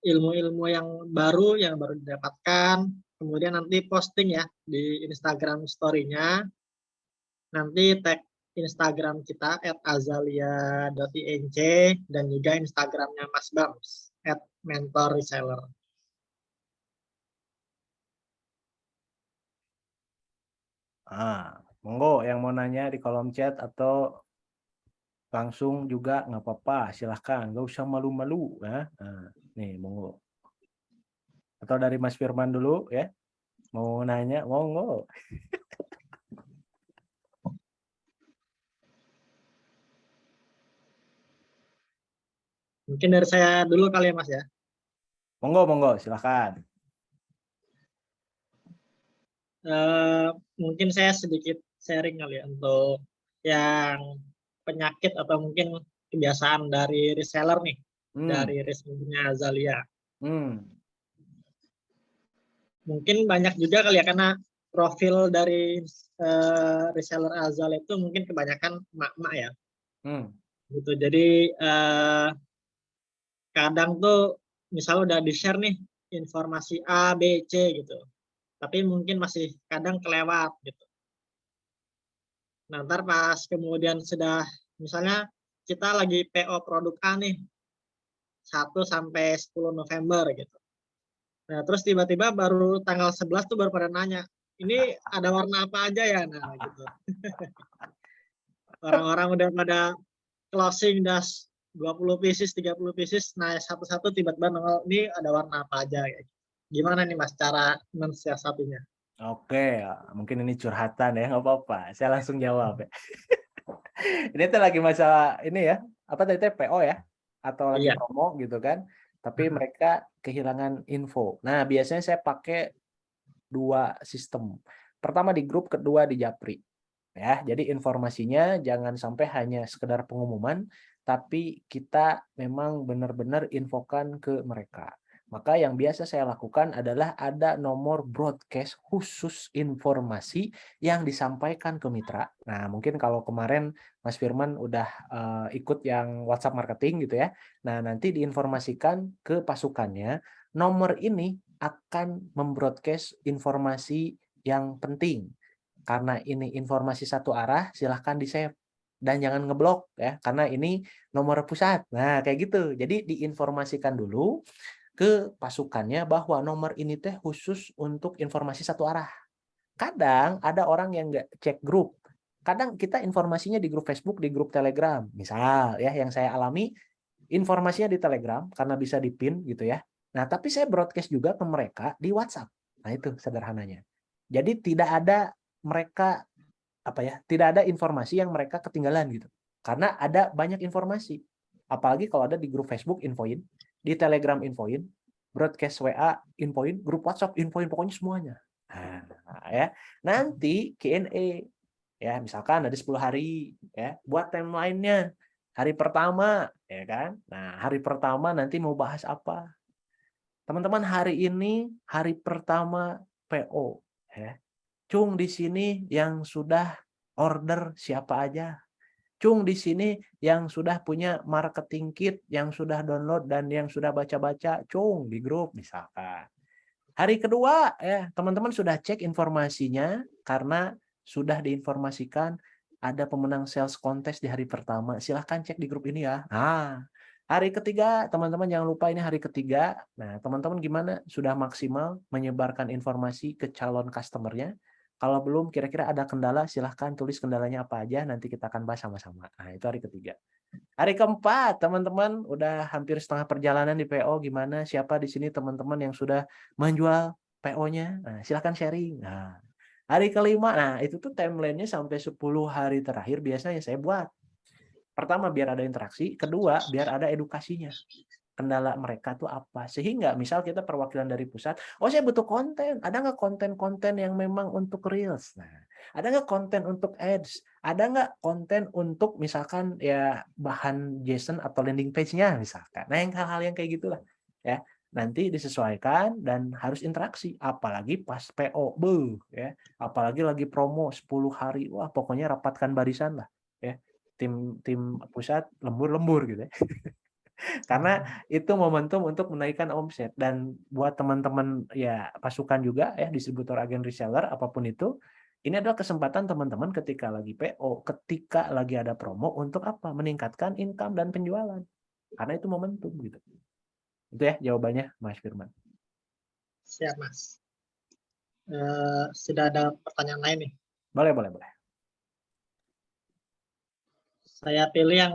ilmu-ilmu yang baru didapatkan, kemudian nanti posting ya di Instagram story-nya, nanti tag Instagram kita @azalia.inc dan juga Instagramnya Mas Bams @mentorreseller. Monggo yang mau nanya di kolom chat atau langsung juga nggak apa-apa, silahkan, nggak usah malu-malu ya. Nih monggo. Atau dari Mas Firman dulu ya, mau nanya, monggo. Mungkin dari saya dulu kali ya Mas ya. Monggo, silahkan. Mungkin saya sedikit sharing kali ya untuk yang penyakit atau mungkin kebiasaan dari reseller nih, Hmm, dari resellernya Azalia. hmm, Mungkin banyak juga kali ya karena profil dari reseller Azalia itu mungkin kebanyakan emak-emak ya. hmm, Gitu. Jadi kadang tuh misalnya udah di-share nih informasi A, B, C gitu. Tapi mungkin masih kadang kelewat gitu. Nah, ntar pas kemudian sudah, misalnya kita lagi PO produk A nih, 1 sampai 10 November gitu. Nah, terus tiba-tiba baru tanggal 11 tuh baru pada nanya, ini ada warna apa aja ya? Nah, gitu. Orang-orang udah pada closing das 20 pieces, 30 pieces, nah satu-satu tiba-tiba nongol, ini ada warna apa aja? Gitu. Gimana nih Mas cara mensiasatinya? Oke, mungkin ini curhatan ya, nggak apa-apa. Saya langsung jawab ya. Ini tuh lagi masalah ini ya, apa tadi teh PO ya, atau lagi Iya. promo gitu kan, tapi mereka kehilangan info. Nah, biasanya saya pakai 2 sistem. Pertama di grup, kedua di Japri. Ya, jadi informasinya jangan sampai hanya sekedar pengumuman, tapi kita memang benar-benar infokan ke mereka. Maka yang biasa saya lakukan adalah ada nomor broadcast khusus informasi yang disampaikan ke mitra. Nah, mungkin kalau kemarin Mas Firman udah ikut yang WhatsApp marketing gitu ya. Nah, nanti diinformasikan ke pasukannya, nomor ini akan membroadcast informasi yang penting. Karena ini informasi satu arah, silahkan di-save dan jangan ngeblok ya, karena ini nomor pusat. Nah, kayak gitu. Jadi diinformasikan dulu ke pasukannya bahwa nomor ini teh khusus untuk informasi satu arah. Kadang ada orang yang nggak cek grup. Kadang kita informasinya di grup Facebook, di grup Telegram. Misal ya, yang saya alami informasinya di Telegram karena bisa di-pin gitu ya. Nah, tapi saya broadcast juga ke mereka di WhatsApp. Nah, itu sederhananya. Jadi tidak ada mereka apa ya, tidak ada informasi yang mereka ketinggalan gitu. Karena ada banyak informasi. Apalagi kalau ada di grup Facebook infoin, di Telegram infoin, broadcast WA infoin, grup WhatsApp infoin, pokoknya semuanya. Nah, ya. Nanti Q&A ya, misalkan ada 10 hari ya, buat timeline-nya. Hari pertama ya kan. Nah, hari pertama nanti mau bahas apa? Teman-teman, hari ini hari pertama PO ya. Cung di sini yang sudah order siapa aja. Cung di sini yang sudah punya marketing kit, yang sudah download dan yang sudah baca-baca, cung di grup misalkan. Hari kedua ya, teman-teman sudah cek informasinya karena sudah diinformasikan ada pemenang sales kontes di hari pertama. Silahkan cek di grup ini ya. Nah, hari ketiga, teman-teman jangan lupa ini hari ketiga. Nah, teman-teman gimana? Sudah maksimal menyebarkan informasi ke calon customer-nya? Kalau belum, kira-kira ada kendala, silahkan tulis kendalanya apa aja, nanti kita akan bahas sama-sama. Nah, itu hari ketiga. Hari keempat, teman-teman udah hampir setengah perjalanan di PO, gimana? Siapa di sini teman-teman yang sudah menjual PO-nya? Nah, silakan sharing. Nah, Hari kelima, nah itu tuh timeline-nya sampai 10 hari terakhir biasanya saya buat. Pertama, biar ada interaksi. Kedua, biar ada edukasinya. Kendala mereka tuh apa. Sehingga misal kita perwakilan dari pusat, oh saya butuh konten. Ada nggak konten-konten yang memang untuk Reels? Nah, ada nggak konten untuk ads? Ada nggak konten untuk misalkan ya bahan JSON atau landing page-nya misalkan. Nah, yang hal-hal yang kayak gitulah. Ya, nanti disesuaikan dan harus interaksi. Apalagi pas PO, ya. Apalagi lagi promo 10 hari. Wah, pokoknya rapatkan barisan lah. Ya, tim tim pusat lembur-lembur gitu ya. Karena itu momentum untuk menaikkan omset dan buat teman-teman ya pasukan juga ya distributor agen reseller apapun itu ini adalah kesempatan teman-teman ketika lagi PO, ketika lagi ada promo untuk apa? Meningkatkan income dan penjualan. Karena itu momentum gitu. Itu ya jawabannya Mas Firman. Siap, Mas. Sudah ada pertanyaan lain nih. Boleh, boleh, boleh. Saya pilih yang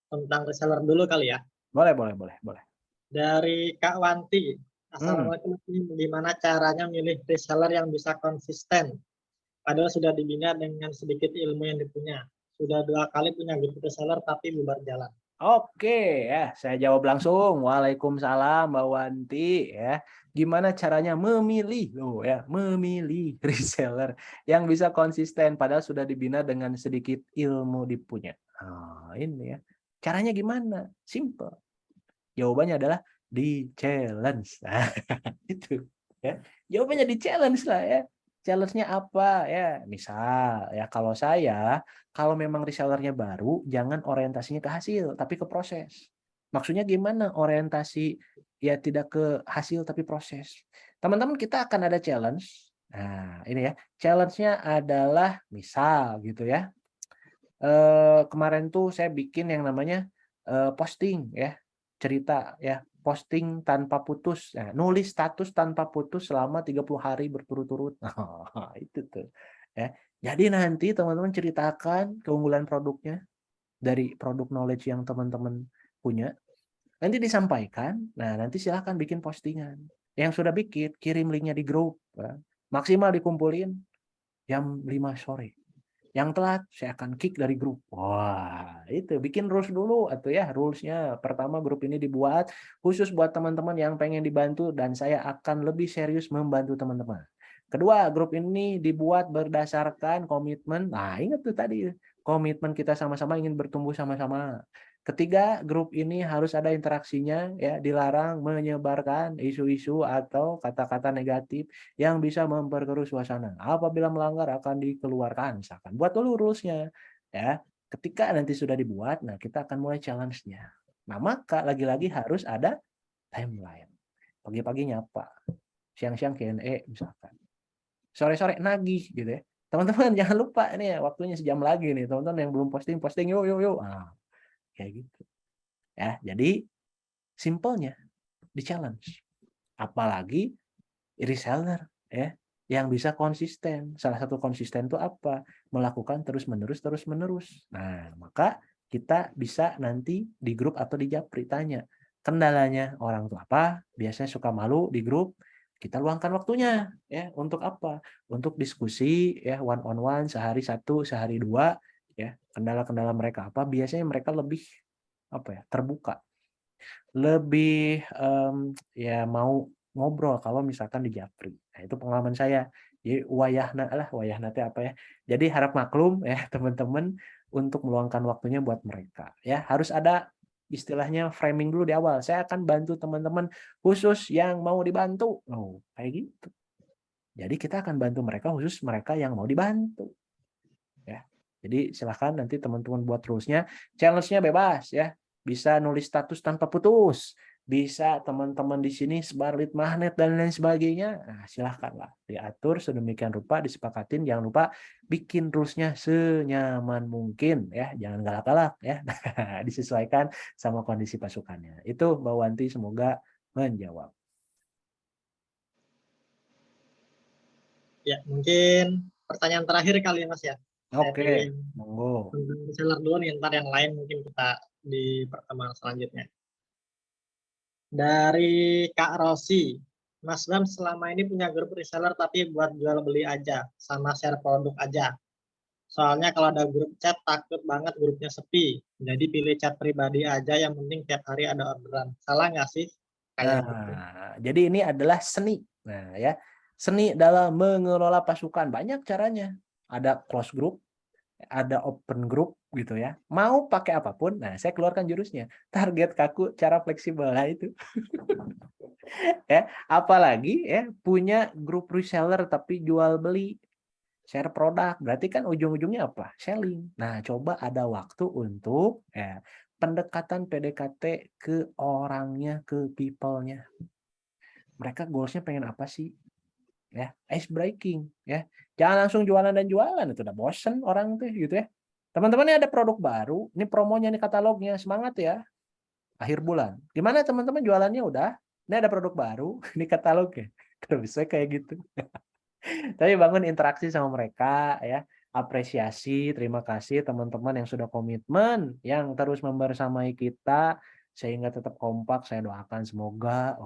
tentang reseller dulu kali ya. Boleh, boleh, boleh, boleh. Dari Kak Wanti. Assalamualaikum. Gimana caranya milih reseller yang bisa konsisten? Padahal sudah dibina dengan sedikit ilmu yang dipunya. Sudah 2 kali punya grup reseller tapi bubar jalan. Oke ya, saya jawab langsung. Waalaikumsalam Mbak Wanti ya. Gimana caranya memilih loh ya, memilih reseller yang bisa konsisten padahal sudah dibina dengan sedikit ilmu dipunya. Ah, ini ya. Caranya gimana? Simple. Jawabannya adalah di challenge. Nah, itu ya. Jawabannya di challenge lah ya. Challenge-nya apa ya? Misal ya kalau memang resellernya baru, jangan orientasinya ke hasil, tapi ke proses. Maksudnya gimana orientasi ya tidak ke hasil tapi proses. Teman-teman kita akan ada challenge. Nah, ini ya. Challenge-nya adalah misal gitu ya. Kemarin tuh saya bikin yang namanya posting ya, cerita ya, posting tanpa putus. Nah, nulis status tanpa putus selama 30 hari berturut-turut. Nah, itu tuh ya. Jadi nanti teman-teman ceritakan keunggulan produknya dari produk knowledge yang teman-teman punya. Nanti disampaikan, nah nanti silahkan bikin postingan. Yang sudah bikin, kirim linknya di grup. Ya. Maksimal dikumpulin jam 5 sore. Yang telat, saya akan kick dari grup. Wah, itu bikin rules dulu atau ya rules-nya. Pertama grup ini dibuat khusus buat teman-teman yang pengen dibantu dan saya akan lebih serius membantu teman-teman. Kedua, grup ini dibuat berdasarkan komitmen. Nah, ingat tuh tadi, komitmen kita sama-sama ingin bertumbuh sama-sama. Ketiga, grup ini harus ada interaksinya ya, dilarang menyebarkan isu-isu atau kata-kata negatif yang bisa memperkeruh suasana. Apabila melanggar akan dikeluarkan misalkan. Buat dulu rules-nya ya. Ketika nanti sudah dibuat, nah kita akan mulai challenge-nya. Nah, maka lagi-lagi harus ada timeline. Pagi-pagi nyapa, siang-siang Q&A misalkan. Sore-sore nagih gitu ya. Teman-teman jangan lupa nih ya, waktunya sejam lagi nih. Teman-teman yang belum posting, posting yuk yuk yuk. Nah, kayak gitu. Ya, jadi simpelnya di challenge. Apalagi reseller ya yang bisa konsisten. Salah satu konsisten itu apa? Melakukan terus-menerus terus-menerus. Nah, maka kita bisa nanti di grup atau di Japri tanya, kendalanya orang itu apa? Biasanya suka malu di grup, kita luangkan waktunya ya untuk apa? Untuk diskusi ya one on one sehari satu, sehari dua ya. Kendala-kendala mereka apa? Biasanya mereka lebih apa ya? Terbuka lebih ya mau ngobrol kalau misalkan di Japri. Nah, itu pengalaman saya. Jadi wayahna teh apa ya. Jadi harap maklum ya teman-teman untuk meluangkan waktunya buat mereka. Ya, harus ada istilahnya framing dulu di awal. Saya akan bantu teman-teman khusus yang mau dibantu. Oh, kayak gitu. Jadi kita akan bantu mereka khusus mereka yang mau dibantu. Ya. Jadi silahkan nanti teman-teman buat rules-nya. Challenge-nya bebas ya. Bisa nulis status tanpa putus. Bisa teman-teman di sini sebar lead magnet dan lain sebagainya. Nah, silahkanlah diatur sedemikian rupa, disepakatin. Jangan lupa bikin rules-nya senyaman mungkin ya. Jangan galak-galak ya. Disesuaikan sama kondisi pasukannya. Itu Mbak Wanti semoga menjawab. Ya, mungkin pertanyaan terakhir kali ya Mas ya. Saya Oke, pilih monggo. tentang reseller dulu nih, ntar yang lain mungkin kita di pertemuan selanjutnya. Dari Kak Rosi, Mas Bram selama ini punya grup reseller tapi buat jual beli aja, sama share produk aja. Soalnya kalau ada grup chat takut banget grupnya sepi. Jadi pilih chat pribadi aja yang penting tiap hari ada orderan. Salah nggak sih? Kayak gitu. Nah, jadi ini adalah seni. Nah, ya. Seni dalam mengelola pasukan banyak caranya. Ada close group, ada open group gitu ya. Mau pakai apapun, nah saya keluarkan jurusnya. Target kaku, cara fleksibel. Nah, itu. Ya, apalagi ya punya grup reseller tapi jual beli, share produk. Berarti kan ujung-ujungnya apa? Selling. Nah, coba ada waktu untuk ya pendekatan PDKT ke orangnya, ke people-nya. Mereka goals-nya pengen apa sih? Ya, ice breaking ya. Jangan langsung jualan dan jualan, itu udah bosen orang tuh gitu ya. Teman-teman ini ada produk baru, ini promonya, ini katalognya, semangat ya. Akhir bulan. Gimana teman-teman jualannya udah? Ini ada produk baru, ini katalognya. Kalau bisa kayak gitu. Tapi bangun interaksi sama mereka ya. Apresiasi, terima kasih teman-teman yang sudah komitmen, yang terus membersamai kita sehingga tetap kompak. Saya doakan semoga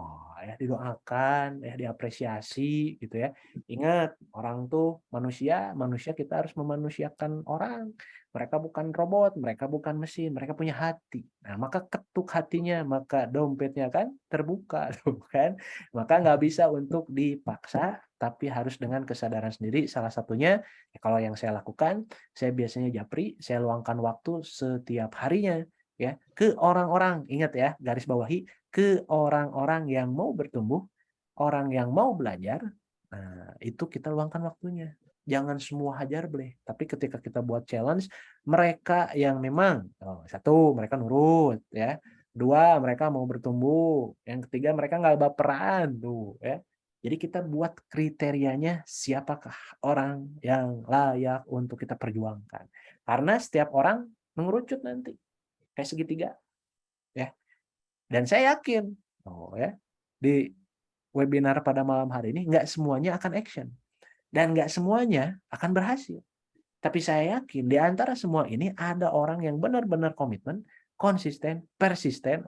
ya didoakan, ya diapresiasi gitu ya. Ingat, orang tuh manusia, manusia kita harus memanusiakan orang. Mereka bukan robot, mereka bukan mesin, mereka punya hati. Nah, maka ketuk hatinya, maka dompetnya kan terbuka, tuh kan. Maka nggak bisa untuk dipaksa, tapi harus dengan kesadaran sendiri. Salah satunya, kalau yang saya lakukan, saya biasanya japri, saya luangkan waktu setiap harinya ya ke orang-orang, ingat ya, garis bawahi, ke orang-orang yang mau bertumbuh, orang yang mau belajar. Nah, itu kita luangkan waktunya. Jangan semua hajar boleh, tapi ketika kita buat challenge, mereka yang memang satu, mereka nurut ya. Dua, mereka mau bertumbuh. Yang ketiga, mereka nggak baperan tuh ya. Jadi kita buat kriterianya siapakah orang yang layak untuk kita perjuangkan. Karena setiap orang mengerucut nanti kayak segitiga ya. Dan saya yakin ya di webinar pada malam hari ini nggak semuanya akan action dan nggak semuanya akan berhasil. Tapi saya yakin di antara semua ini ada orang yang benar-benar komitmen, konsisten, persisten,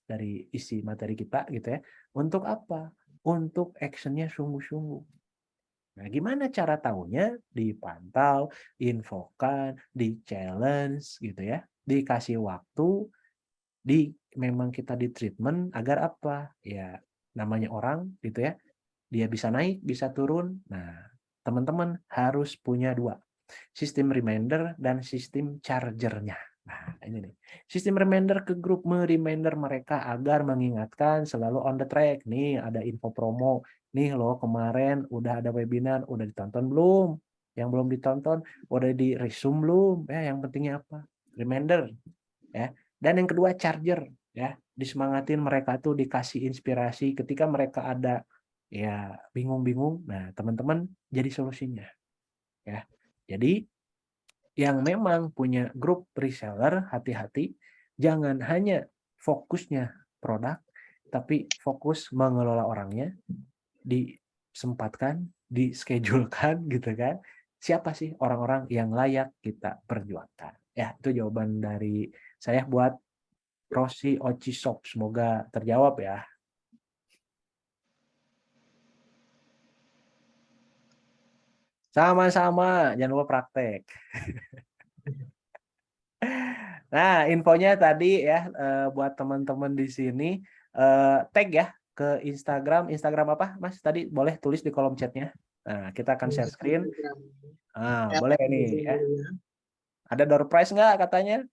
dari isi materi kita gitu ya. Untuk apa? Untuk actionnya sungguh-sungguh. Nah, gimana cara tahunya? Dipantau, infokan, di-challenge gitu ya. Dikasih waktu, memang kita di-treatment agar apa? Ya, namanya orang gitu ya. Dia bisa naik, bisa turun. Nah, teman-teman harus punya dua. Sistem reminder dan sistem chargernya. Nah, ini nih. Sistem reminder ke grup reminder mereka agar mengingatkan selalu on the track. Nih, ada info promo. Nih loh, kemarin udah ada webinar, udah ditonton belum? Yang belum ditonton, udah di resume belum? Yang pentingnya apa? Reminder. Ya. Dan yang kedua, charger. Ya, disemangatin mereka tuh, dikasih inspirasi ketika mereka ada ya bingung-bingung. Nah, teman-teman jadi solusinya. Ya. Jadi yang memang punya grup reseller, hati-hati, jangan hanya fokusnya produk, tapi fokus mengelola orangnya, disempatkan, dischedulekan gitu kan. Siapa sih orang-orang yang layak kita perjuangkan? Ya, itu jawaban dari saya buat Rossi Oci Shop. Semoga terjawab ya. Sama-sama, jangan lupa praktek. Nah, infonya tadi ya buat teman-teman di sini tag ya ke Instagram. Instagram apa, Mas? Tadi boleh tulis di kolom chatnya. Nah, kita akan share screen. Instagram. Boleh nih ya. Ada door prize nggak katanya?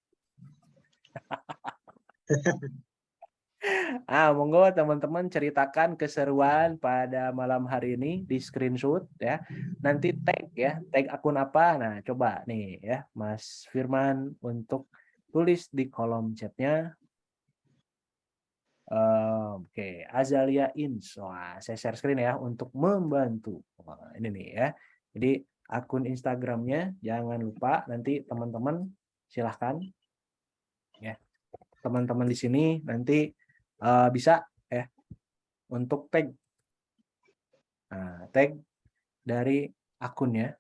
Monggo teman-teman ceritakan keseruan pada malam hari ini di screenshot ya. Nanti tag ya, tag akun apa? Nah, coba nih ya, Mas Firman untuk tulis di kolom chatnya. Oke, Azalia Ins. Saya share screen ya untuk membantu. Ini nih ya. Jadi akun Instagramnya jangan lupa, nanti teman-teman silahkan ya. Teman-teman di sini nanti bisa ya untuk tag. Tag dari akunnya.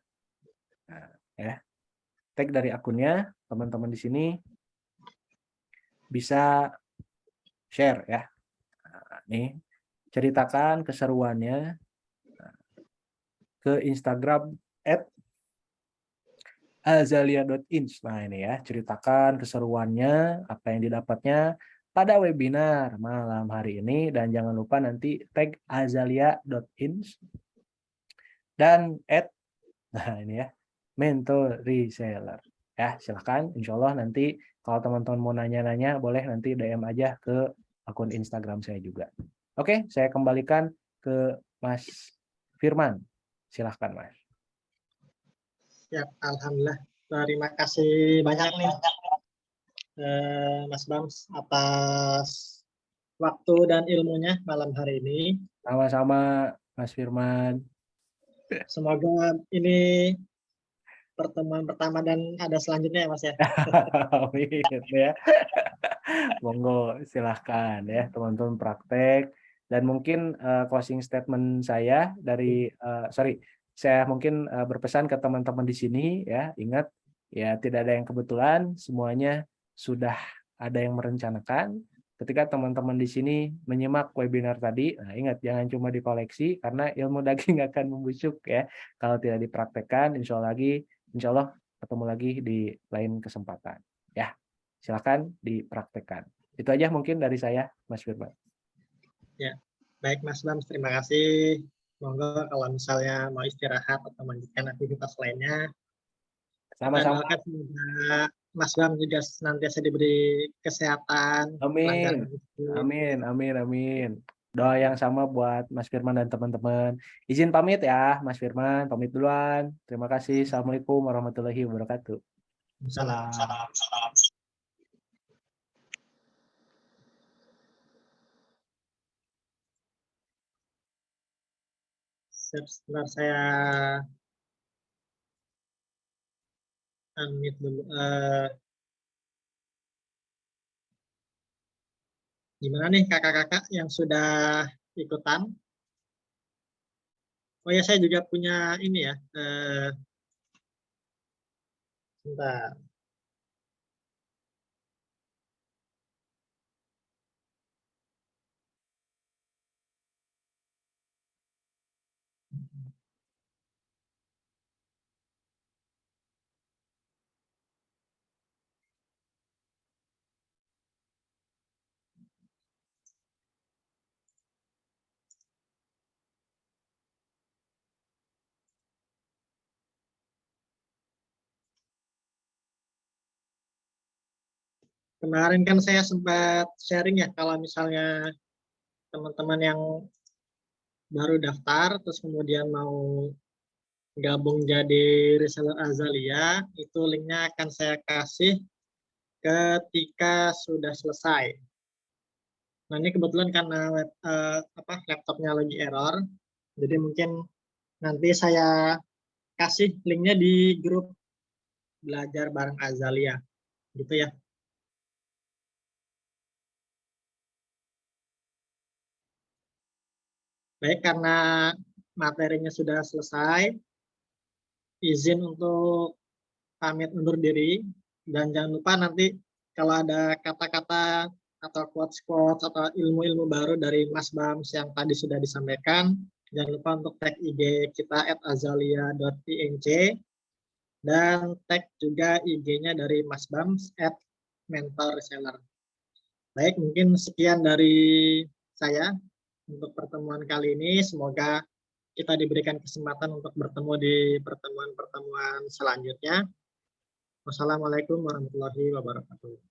Ya. Tag dari akunnya, teman-teman di sini bisa share ya. Nih ceritakan keseruannya ke Instagram @azalia.ins. Nah ini ya, ceritakan keseruannya, apa yang didapatnya pada webinar malam hari ini, dan jangan lupa nanti tag azalia.ins dan nah ini ya, mentor reseller. Ya, silahkan. Insya Allah nanti kalau teman-teman mau nanya-nanya, boleh nanti DM aja ke akun Instagram saya juga. Oke, saya kembalikan ke Mas Firman. Silahkan, Mas. Ya, alhamdulillah. Terima kasih banyak nih, Mas Bams, atas waktu dan ilmunya malam hari ini. Sama-sama, Mas Firman. Semoga ini pertemuan pertama dan ada selanjutnya ya, Mas ya. Amin ya. Monggo silahkan ya teman-teman praktek, dan mungkin closing statement saya dari saya mungkin berpesan ke teman-teman di sini ya, ingat ya, tidak ada yang kebetulan, semuanya sudah ada yang merencanakan. Ketika teman-teman di sini menyimak webinar tadi, nah ingat jangan cuma dikoleksi karena ilmu daging akan membusuk ya kalau tidak dipraktekkan. Insya Allah ketemu lagi di lain kesempatan ya. Silakan dipraktekkan. Itu aja mungkin dari saya, Mas Firman. Ya, baik Mas Bams, terima kasih. Monggo kalau misalnya mau istirahat atau melanjutkan aktivitas lainnya, kita Sama-sama. doakan semoga Mas Bam juga senantiasa diberi kesehatan, Amin. lancar rezeki. Amin, amin, amin. Doa yang sama buat Mas Firman dan teman-teman. Izin pamit ya, Mas Firman. Pamit duluan. Terima kasih. Assalamualaikum warahmatullahi wabarakatuh. Salam. Sebentar saya unmute dulu. Gimana nih kakak-kakak yang sudah ikutan? Oh ya, saya juga punya ini ya. Sebentar. Kemarin kan saya sempat sharing ya, kalau misalnya teman-teman yang baru daftar, terus kemudian mau gabung jadi reseller Azalia, itu linknya akan saya kasih ketika sudah selesai. Nah ini kebetulan karena laptopnya lagi error, jadi mungkin nanti saya kasih linknya di grup belajar bareng Azalia, gitu ya. Baik, karena materinya sudah selesai, izin untuk pamit undur diri, dan jangan lupa nanti kalau ada kata-kata atau quotes-quotes atau ilmu-ilmu baru dari Mas Bams yang tadi sudah disampaikan, jangan lupa untuk tag IG kita @azalia.inc dan tag juga IG-nya dari Mas Bams @mentorreseller. Baik, mungkin sekian dari saya untuk pertemuan kali ini. Semoga kita diberikan kesempatan untuk bertemu di pertemuan-pertemuan selanjutnya. Wassalamualaikum warahmatullahi wabarakatuh.